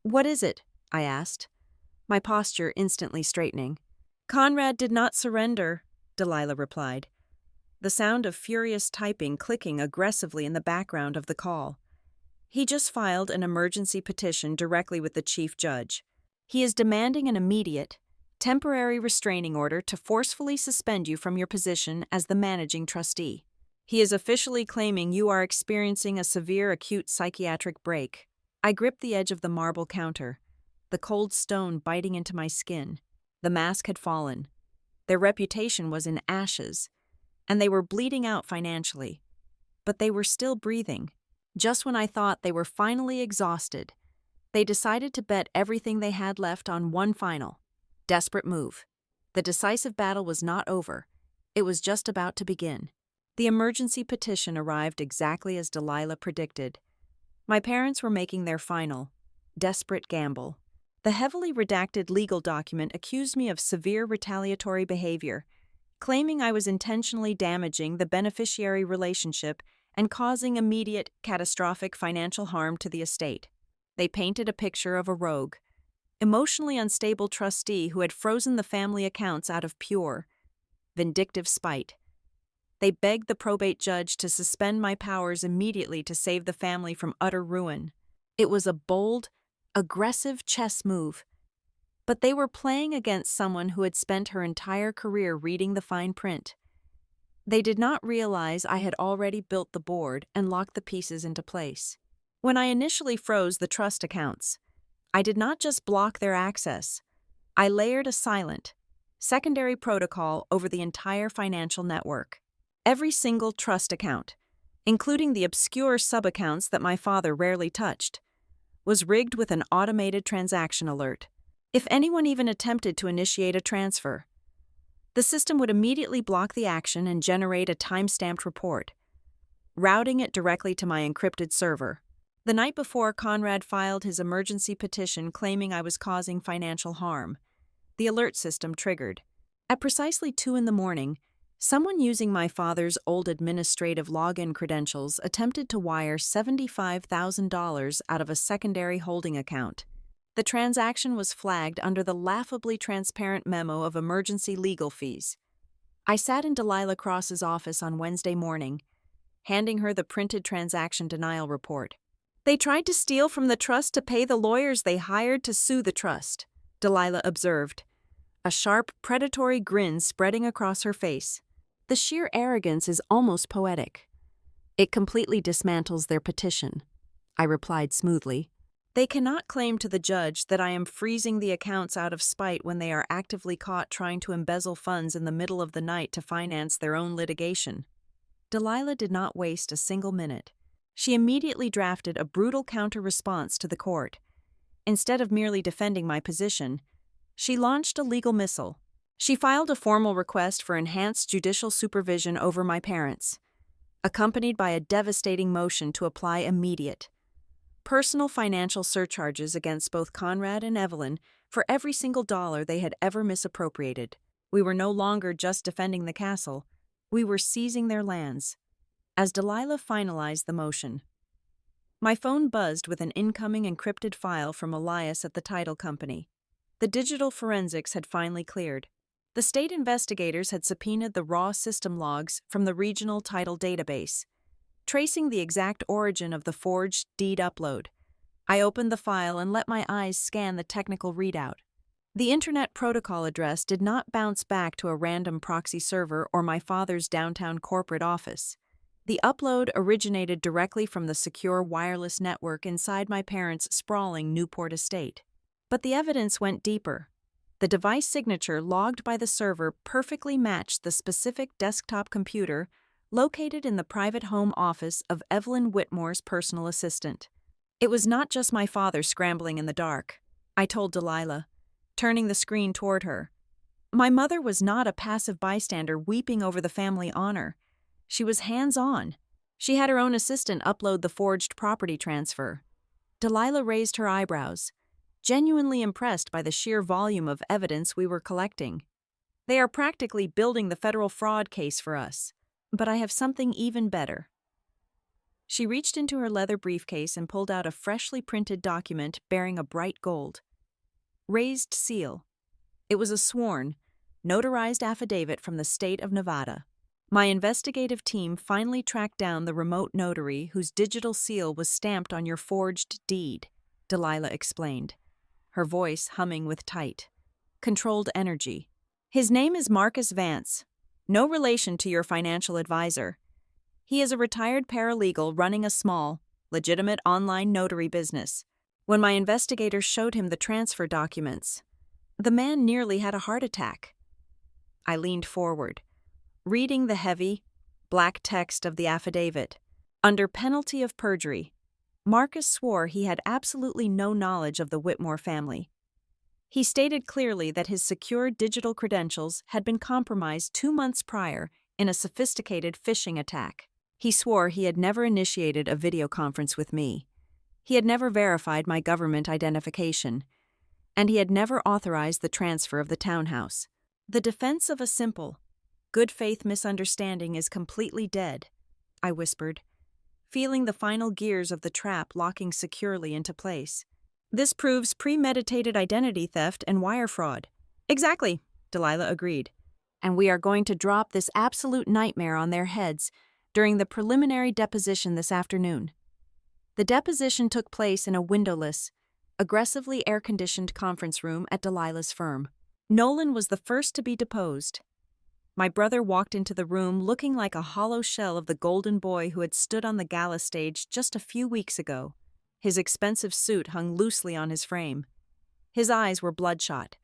"What is it?" I asked, my posture instantly straightening. "Conrad did not surrender," Delilah replied, the sound of furious typing clicking aggressively in the background of the call. "He just filed an emergency petition directly with the chief judge. He is demanding an immediate, temporary restraining order to forcefully suspend you from your position as the managing trustee. He is officially claiming you are experiencing a severe acute psychiatric break." I gripped the edge of the marble counter, the cold stone biting into my skin. The mask had fallen. Their reputation was in ashes, and they were bleeding out financially. But they were still breathing. Just when I thought they were finally exhausted, they decided to bet everything they had left on one final, desperate move. The decisive battle was not over. It was just about to begin. The emergency petition arrived exactly as Delilah predicted. My parents were making their final, desperate gamble. The heavily redacted legal document accused me of severe retaliatory behavior, claiming I was intentionally damaging the beneficiary relationship and causing immediate, catastrophic financial harm to the estate. They painted a picture of a rogue, emotionally unstable trustee who had frozen the family accounts out of pure, vindictive spite. They begged the probate judge to suspend my powers immediately to save the family from utter ruin. It was a bold, aggressive chess move, but they were playing against someone who had spent her entire career reading the fine print. They did not realize I had already built the board and locked the pieces into place. When I initially froze the trust accounts, I did not just block their access. I layered a silent, secondary protocol over the entire financial network. Every single trust account, including the obscure sub-accounts that my father rarely touched, was rigged with an automated transaction alert. If anyone even attempted to initiate a transfer, the system would immediately block the action and generate a time-stamped report, routing it directly to my encrypted server. The night before Conrad filed his emergency petition claiming I was causing financial harm, the alert system triggered. At precisely 2 a.m, someone using my father's old administrative login credentials attempted to wire $75,000 out of a secondary holding account. The transaction was flagged under the laughably transparent memo of emergency legal fees. I sat in Delilah Cross's office on Wednesday morning, handing her the printed transaction denial report. "They tried to steal from the trust to pay the lawyers they hired to sue the trust," Delilah observed, a sharp, predatory grin spreading across her face. "The sheer arrogance is almost poetic." "It completely dismantles their petition," I replied smoothly. "They cannot claim to the judge that I am freezing the accounts out of spite when they are actively caught trying to embezzle funds in the middle of the night to finance their own litigation." Delilah did not waste a single minute. She immediately drafted a brutal counter-response to the court. Instead of merely defending my position, she launched a legal missile. She filed a formal request for enhanced judicial supervision over my parents, accompanied by a devastating motion to apply immediate, personal financial surcharges against both Conrad and Evelyn for every single dollar they had ever misappropriated. We were no longer just defending the castle, we were seizing their lands. As Delilah finalized the motion, my phone buzzed with an incoming encrypted file from Elias at the title company. The digital forensics had finally cleared. The state investigators had subpoenaed the raw system logs from the regional title database, tracing the exact origin of the forged deed upload. I opened the file and let my eyes scan the technical readout. The Internet Protocol address did not bounce back to a random proxy server or my father's downtown corporate office. The upload originated directly from the secure wireless network inside my parents' sprawling Newport estate. But the evidence went deeper. The device signature logged by the server perfectly matched the specific desktop computer located in the private home office of Evelyn Whitmore's personal assistant. It was not just my father scrambling in the dark, I told Delilah, turning the screen toward her. My mother was not a passive bystander weeping over the family honor. She was hands-on. She had her own assistant upload the forged property transfer. Delilah raised her eyebrows, genuinely impressed by the sheer volume of evidence we were collecting. "They are practically building the federal fraud case for us. But I have something even better." She reached into her leather briefcase and pulled out a freshly printed document bearing a bright gold, raised seal. It was a sworn, notarized affidavit from the state of Nevada. My investigative team finally tracked down the remote notary whose digital seal was stamped on your forged deed, Delilah explained, her voice humming with tight, controlled energy. "His name is Marcus Vance, no relation to your financial advisor. He is a retired paralegal running a small, legitimate online notary business. When my investigators showed him the transfer documents, the man nearly had a heart attack." I leaned forward, reading the heavy, black text of the affidavit. Under penalty of perjury, Marcus swore he had absolutely no knowledge of the Whitmore family. He stated clearly that his secure digital credentials had been compromised 2 months prior in a sophisticated phishing attack. He swore he had never initiated a video conference with me. He had never verified my government identification, and he had never authorized the transfer of the townhouse. The defense of a simple, good faith misunderstanding is completely dead, I whispered, feeling the final gears of the trap locking securely into place. This proves premeditated identity theft and wire fraud. Exactly, Delilah agreed. And we are going to drop this absolute nightmare on their heads during the preliminary deposition this afternoon. The deposition took place in a windowless, aggressively air-conditioned conference room at Delilah's firm. Nolan was the first to be deposed. My brother walked into the room looking like a hollow shell of the golden boy who had stood on the gala stage just a few weeks ago. His expensive suit hung loosely on his frame. His eyes were bloodshot,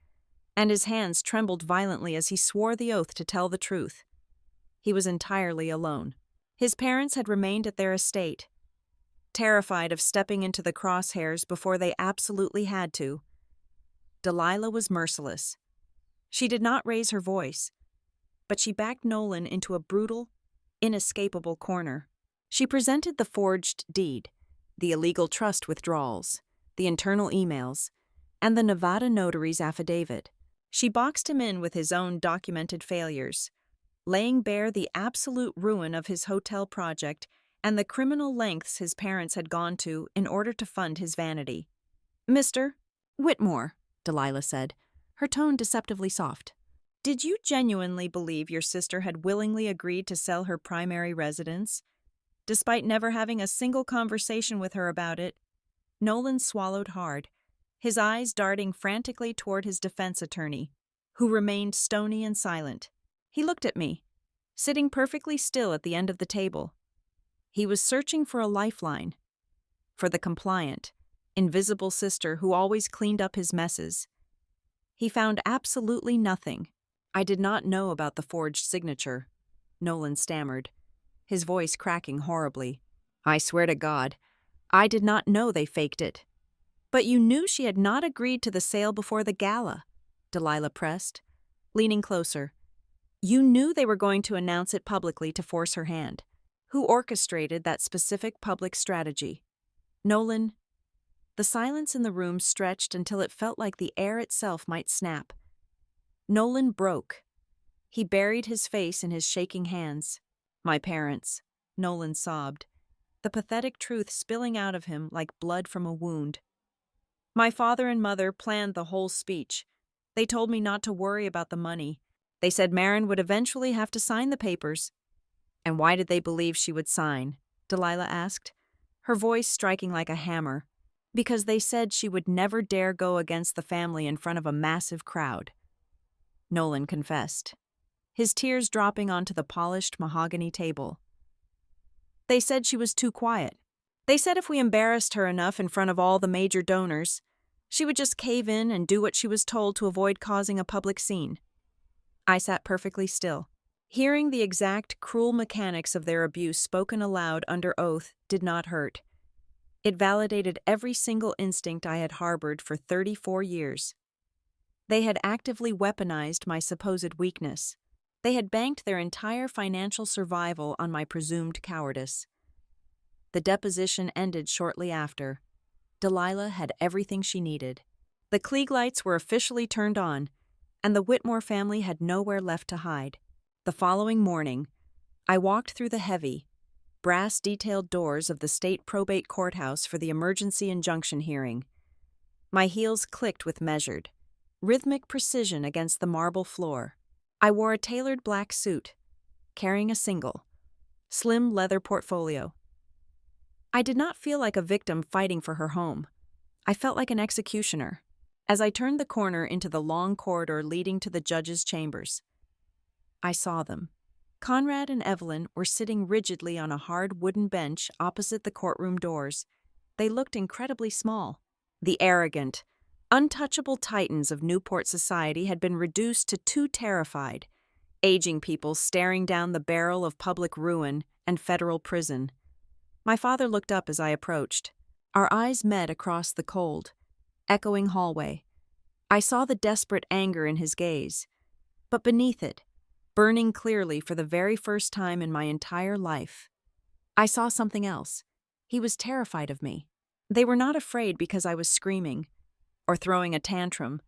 and his hands trembled violently as he swore the oath to tell the truth. He was entirely alone. His parents had remained at their estate, terrified of stepping into the crosshairs before they absolutely had to. Delilah was merciless. She did not raise her voice, but she backed Nolan into a brutal, inescapable corner. She presented the forged deed, the illegal trust withdrawals, the internal emails, and the Nevada notary's affidavit. She boxed him in with his own documented failures, laying bare the absolute ruin of his hotel project and the criminal lengths his parents had gone to in order to fund his vanity. "Mr. Whitmore," Delilah said, her tone deceptively soft, "did you genuinely believe your sister had willingly agreed to sell her primary residence, despite never having a single conversation with her about it?" Nolan swallowed hard, his eyes darting frantically toward his defense attorney, who remained stony and silent. He looked at me, sitting perfectly still at the end of the table. He was searching for a lifeline, for the compliant, invisible sister who always cleaned up his messes. He found absolutely nothing. "I did not know about the forged signature," Nolan stammered, his voice cracking horribly. "I swear to God, I did not know they faked it." "But you knew she had not agreed to the sale before the gala," Delilah pressed, leaning closer. "You knew they were going to announce it publicly to force her hand. Who orchestrated that specific public strategy?" Nolan. The silence in the room stretched until it felt like the air itself might snap. Nolan broke. He buried his face in his shaking hands. "My parents," Nolan sobbed, the pathetic truth spilling out of him like blood from a wound. "My father and mother planned the whole speech. They told me not to worry about the money. They said Marin would eventually have to sign the papers." "And why did they believe she would sign?" Delilah asked, her voice striking like a hammer. "Because they said she would never dare go against the family in front of a massive crowd," Nolan confessed, his tears dropping onto the polished mahogany table. "They said she was too quiet. They said if we embarrassed her enough in front of all the major donors, she would just cave in and do what she was told to avoid causing a public scene." I sat perfectly still. Hearing the exact cruel mechanics of their abuse spoken aloud under oath did not hurt. It validated every single instinct I had harbored for 34 years. They had actively weaponized my supposed weakness. They had banked their entire financial survival on my presumed cowardice. The deposition ended shortly after. Delilah had everything she needed. The Klieg lights were officially turned on, and the Whitmore family had nowhere left to hide. The following morning, I walked through the heavy, brass-detailed doors of the state probate courthouse for the emergency injunction hearing. My heels clicked with measured, rhythmic precision against the marble floor. I wore a tailored black suit, carrying a single, slim leather portfolio. I did not feel like a victim fighting for her home. I felt like an executioner. As I turned the corner into the long corridor leading to the judge's chambers, I saw them. Conrad and Evelyn were sitting rigidly on a hard wooden bench opposite the courtroom doors. They looked incredibly small. The arrogant, untouchable titans of Newport society had been reduced to two terrified, aging people staring down the barrel of public ruin and federal prison. My father looked up as I approached. Our eyes met across the cold, echoing hallway. I saw the desperate anger in his gaze, but beneath it, burning clearly for the very first time in my entire life. I saw something else. He was terrified of me. They were not afraid because I was screaming, or throwing a tantrum,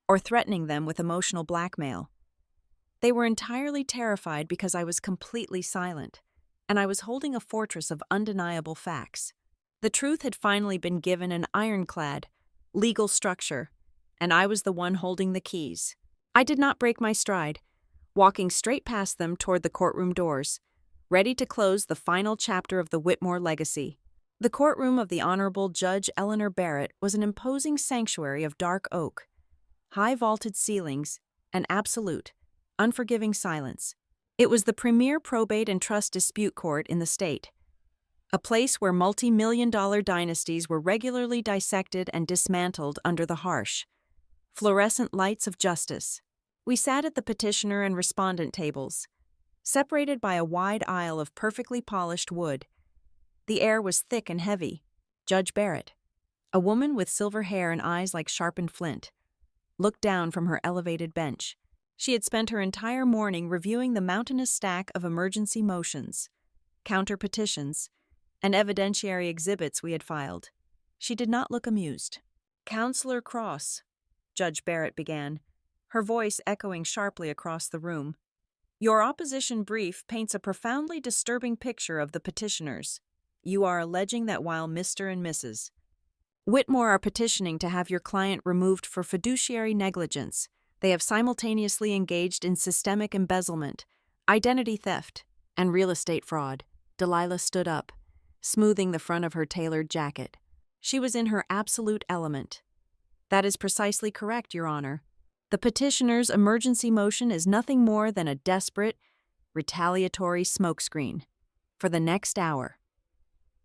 or threatening them with emotional blackmail. They were entirely terrified because I was completely silent, and I was holding a fortress of undeniable facts. The truth had finally been given an ironclad, legal structure, and I was the one holding the keys. I did not break my stride, walking straight past them toward the courtroom doors, ready to close the final chapter of the Whitmore legacy. The courtroom of the Honorable Judge Eleanor Barrett was an imposing sanctuary of dark oak, high vaulted ceilings, and absolute, unforgiving silence. It was the premier probate and trust dispute court in the state, a place where multi-million-dollar dynasties were regularly dissected and dismantled under the harsh, fluorescent lights of justice. We sat at the petitioner and respondent tables, separated by a wide aisle of perfectly polished wood. The air was thick and heavy. Judge Barrett, a woman with silver hair and eyes like sharpened flint, looked down from her elevated bench. She had spent her entire morning reviewing the mountainous stack of emergency motions, counter petitions, and evidentiary exhibits we had filed. She did not look amused. "Counselor Cross," Judge Barrett began, her voice echoing sharply across the room, "your opposition brief paints a profoundly disturbing picture of the petitioners. You are alleging that while Mr. and Mrs. Whitmore are petitioning to have your client removed for fiduciary negligence, they have simultaneously engaged in systemic embezzlement, identity theft, and real estate fraud." Delilah stood up, smoothing the front of her tailored jacket. She was in her absolute element. "That is precisely correct, Your Honor. The petitioner's emergency motion is nothing more than a desperate, retaliatory smokescreen. For the next hour."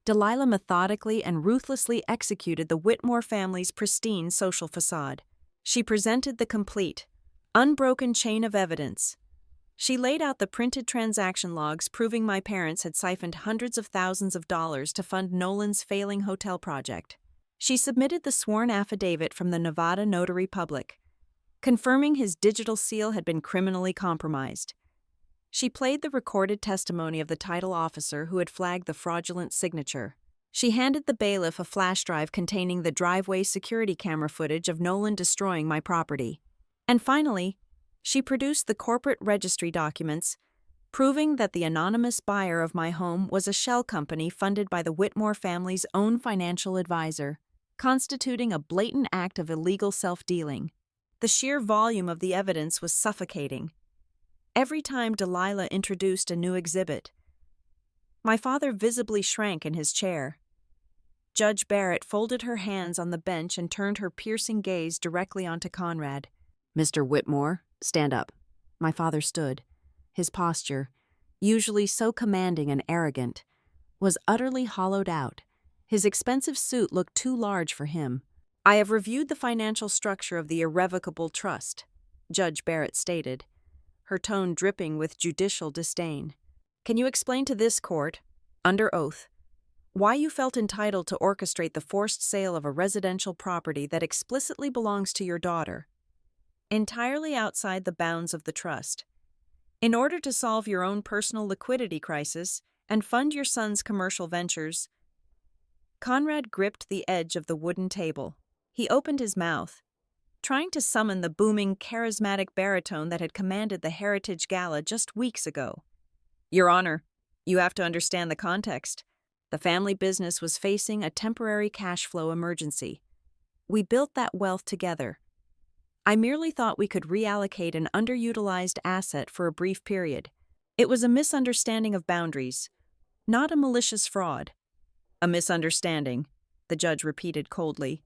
Delilah methodically and ruthlessly executed the Whitmore family's pristine social facade. She presented the complete, unbroken chain of evidence. She laid out the printed transaction logs proving my parents had siphoned hundreds of thousands of dollars to fund Nolan's failing hotel project. She submitted the sworn affidavit from the Nevada Notary Public, confirming his digital seal had been criminally compromised. She played the recorded testimony of the title officer who had flagged the fraudulent signature. She handed the bailiff a flash drive containing the driveway security camera footage of Nolan destroying my property. And finally, she produced the corporate registry documents, proving that the anonymous buyer of my home was a shell company funded by the Whitmore family's own financial advisor, constituting a blatant act of illegal self-dealing. The sheer volume of the evidence was suffocating. Every time Delilah introduced a new exhibit, my father visibly shrank in his chair. Judge Barrett folded her hands on the bench and turned her piercing gaze directly onto Conrad. "Mr. Whitmore, stand up." My father stood. His posture, usually so commanding and arrogant, was utterly hollowed out. His expensive suit looked too large for him. "I have reviewed the financial structure of the irrevocable trust," Judge Barrett stated, her tone dripping with judicial disdain. "Can you explain to this court, under oath, why you felt entitled to orchestrate the forced sale of a residential property that explicitly belongs to your daughter, entirely outside the bounds of the trust, in order to solve your own personal liquidity crisis and fund your son's commercial ventures?" Conrad gripped the edge of the wooden table. He opened his mouth, trying to summon the booming, charismatic baritone that had commanded the Heritage Gala just weeks ago. "Your Honor, you have to understand the context. The family business was facing a temporary cash flow emergency. We built that wealth together. I merely thought we could reallocate an underutilized asset for a brief period. It was a misunderstanding of boundaries, not a malicious fraud." "A misunderstanding," the judge repeated coldly.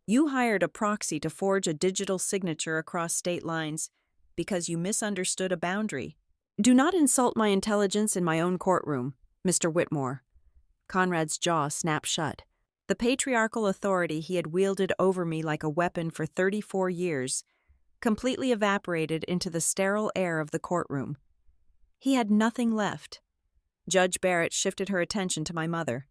"You hired a proxy to forge a digital signature across state lines because you misunderstood a boundary. Do not insult my intelligence in my own courtroom, Mr. Whitmore." Conrad's jaw snapped shut. The patriarchal authority he had wielded over me like a weapon for 34 years completely evaporated into the sterile air of the courtroom. He had nothing left. Judge Barrett shifted her attention to my mother.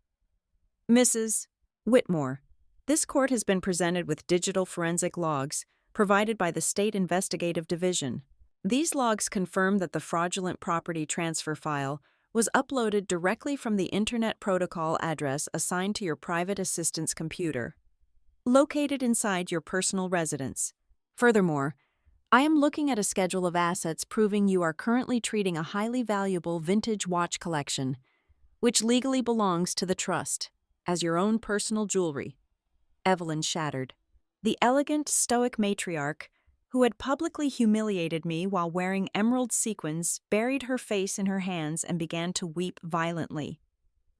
"Mrs. Whitmore, this court has been presented with digital forensic logs provided by the State Investigative Division. These logs confirm that the fraudulent property transfer file was uploaded directly from the Internet Protocol address assigned to your private assistant's computer, located inside your personal residence. Furthermore, I am looking at a schedule of assets proving you are currently treating a highly valuable vintage watch collection, which legally belongs to the trust, as your own personal jewelry. Evelyn shattered. The elegant, stoic matriarch, who had publicly humiliated me while wearing emerald sequins, buried her face in her hands and began to weep violently.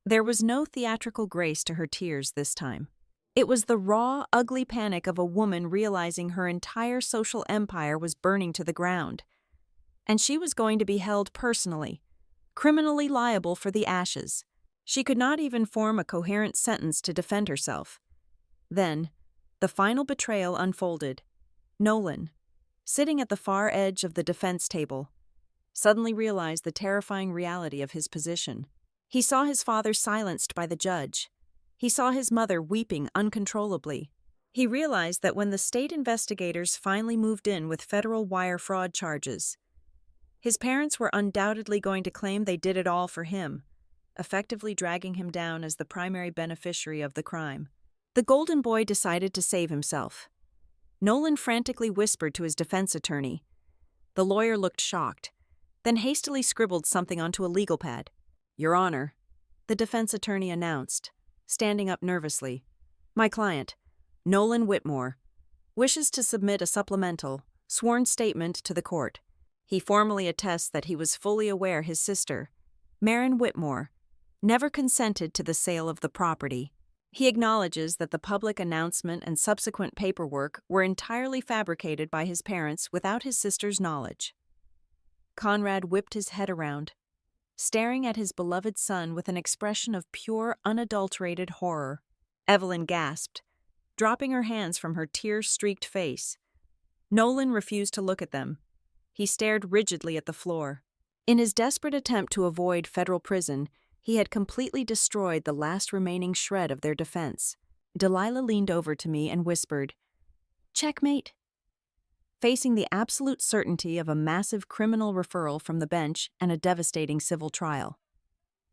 There was no theatrical grace to her tears this time. It was the raw, ugly panic of a woman realizing her entire social empire was burning to the ground, and she was going to be held personally, criminally liable for the ashes. She could not even form a coherent sentence to defend herself. Then, the final betrayal unfolded. Nolan, sitting at the far edge of the defense table, suddenly realized the terrifying reality of his position. He saw his father silenced by the judge. He saw his mother weeping uncontrollably. He realized that when the state investigators finally moved in with federal wire fraud charges, his parents were undoubtedly going to claim they did it all for him, effectively dragging him down as the primary beneficiary of the crime. The golden boy decided to save himself. Nolan frantically whispered to his defense attorney. The lawyer looked shocked, then hastily scribbled something onto a legal pad. "Your Honor," the defense attorney announced, standing up nervously, "my client, Nolan Whitmore, wishes to submit a supplemental, sworn statement to the court. He formally attests that he was fully aware his sister, Maren Whitmore, never consented to the sale of the property. He acknowledges that the public announcement and subsequent paperwork were entirely fabricated by his parents without his sister's knowledge." Conrad whipped his head around, staring at his beloved son with an expression of pure, unadulterated horror. Evelyn gasped, dropping her hands from her tear-streaked face. Nolan refused to look at them. He stared rigidly at the floor. In his desperate attempt to avoid federal prison, he had completely destroyed the last remaining shred of their defense. Delilah leaned over to me and whispered, "Checkmate." Facing the absolute certainty of a massive criminal referral from the bench and a devastating civil trial,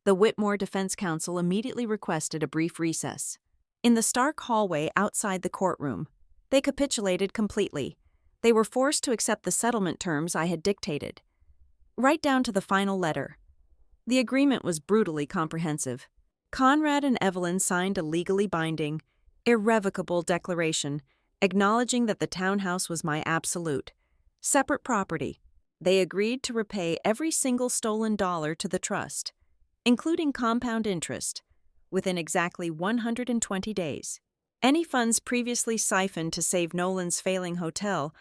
the Whitmore Defense Counsel immediately requested a brief recess. In the stark hallway outside the courtroom, they capitulated completely. They were forced to accept the settlement terms I had dictated, right down to the final letter. The agreement was brutally comprehensive. Conrad and Evelyn signed a legally binding, irrevocable declaration acknowledging that the townhouse was my absolute, separate property. They agreed to repay every single stolen dollar to the trust, including compound interest, within exactly 120 days. Any funds previously siphoned to save Nolan's failing hotel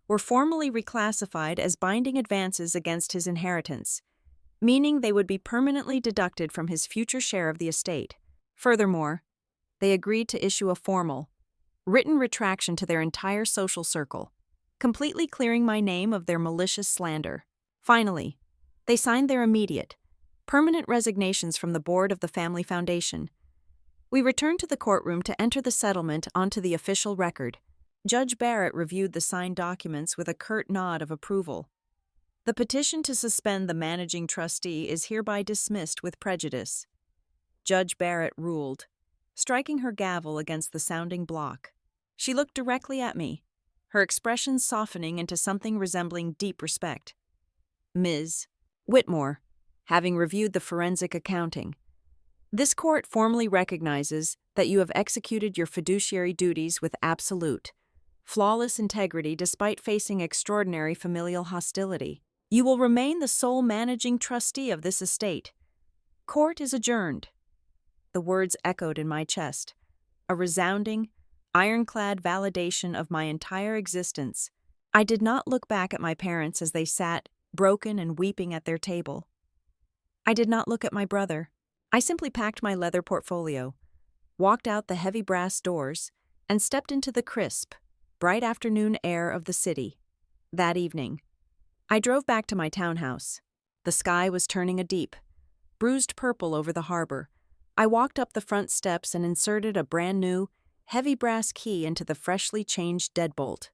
were formally reclassified as binding advances against his inheritance, meaning they would be permanently deducted from his future share of the estate. Furthermore, they agreed to issue a formal, written retraction to their entire social circle, completely clearing my name of their malicious slander. Finally, they signed their immediate, permanent resignations from the board of the family foundation. We returned to the courtroom to enter the settlement onto the official record. Judge Barrett reviewed the signed documents with a curt nod of approval. "The petition to suspend the managing trustee is hereby dismissed with prejudice," Judge Barrett ruled, striking her gavel against the sounding block. She looked directly at me, her expression softening into something resembling deep respect. "Ms. Whitmore, having reviewed the forensic accounting, this court formally recognizes that you have executed your fiduciary duties with absolute, flawless integrity despite facing extraordinary familial hostility. You will remain the sole managing trustee of this estate. Court is adjourned." The words echoed in my chest, a resounding, ironclad validation of my entire existence. I did not look back at my parents as they sat, broken and weeping at their table. I did not look at my brother. I simply packed my leather portfolio, walked out the heavy brass doors, and stepped into the crisp, bright afternoon air of the city. That evening, I drove back to my townhouse. The sky was turning a deep, bruised purple over the harbor. I walked up the front steps and inserted a brand new, heavy brass key into the freshly changed deadbolt.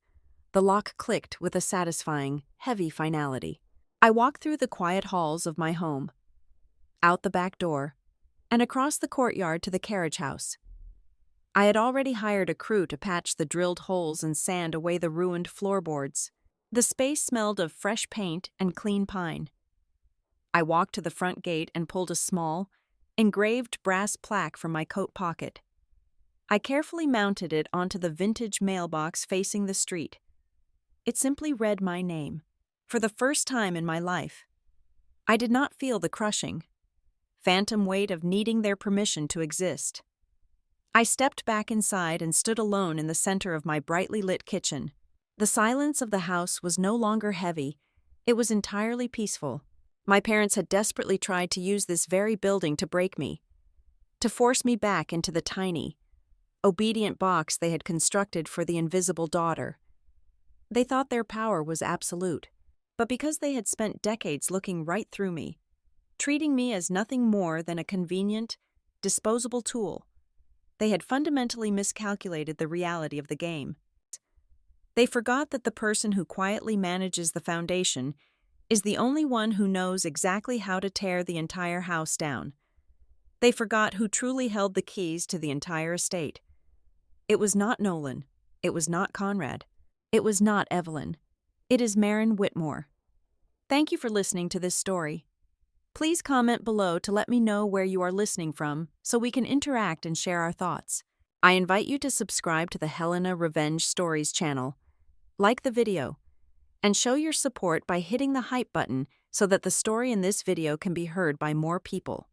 The lock clicked with a satisfying, heavy finality. I walked through the quiet halls of my home, out the back door, and across the courtyard to the carriage house. I had already hired a crew to patch the drilled holes and sand away the ruined floorboards. The space smelled of fresh paint and clean pine. I walked to the front gate and pulled a small, engraved brass plaque from my coat pocket. I carefully mounted it onto the vintage mailbox facing the street. It simply read my name, for the first time in my life. I did not feel the crushing, phantom weight of needing their permission to exist. I stepped back inside and stood alone in the center of my brightly lit kitchen. The silence of the house was no longer heavy, it was entirely peaceful. My parents had desperately tried to use this very building to break me, to force me back into the tiny, obedient box they had constructed for the invisible daughter. They thought their power was absolute, but because they had spent decades looking right through me, treating me as nothing more than a convenient, disposable tool, they had fundamentally miscalculated the reality of the game. They forgot that the person who quietly manages the foundation is the only one who knows exactly how to tear the entire house down. They forgot who truly held the keys to the entire estate. It was not Nolan. It was not Conrad. It was not Evelyn. It is Marin Whitmore. Thank you for listening to this story. Please comment below to let me know where you are listening from so we can interact and share our thoughts. I invite you to subscribe to the Helena Revenge Stories channel, like the video, and show your support by hitting the hype button so that the story in this video can be heard by more people.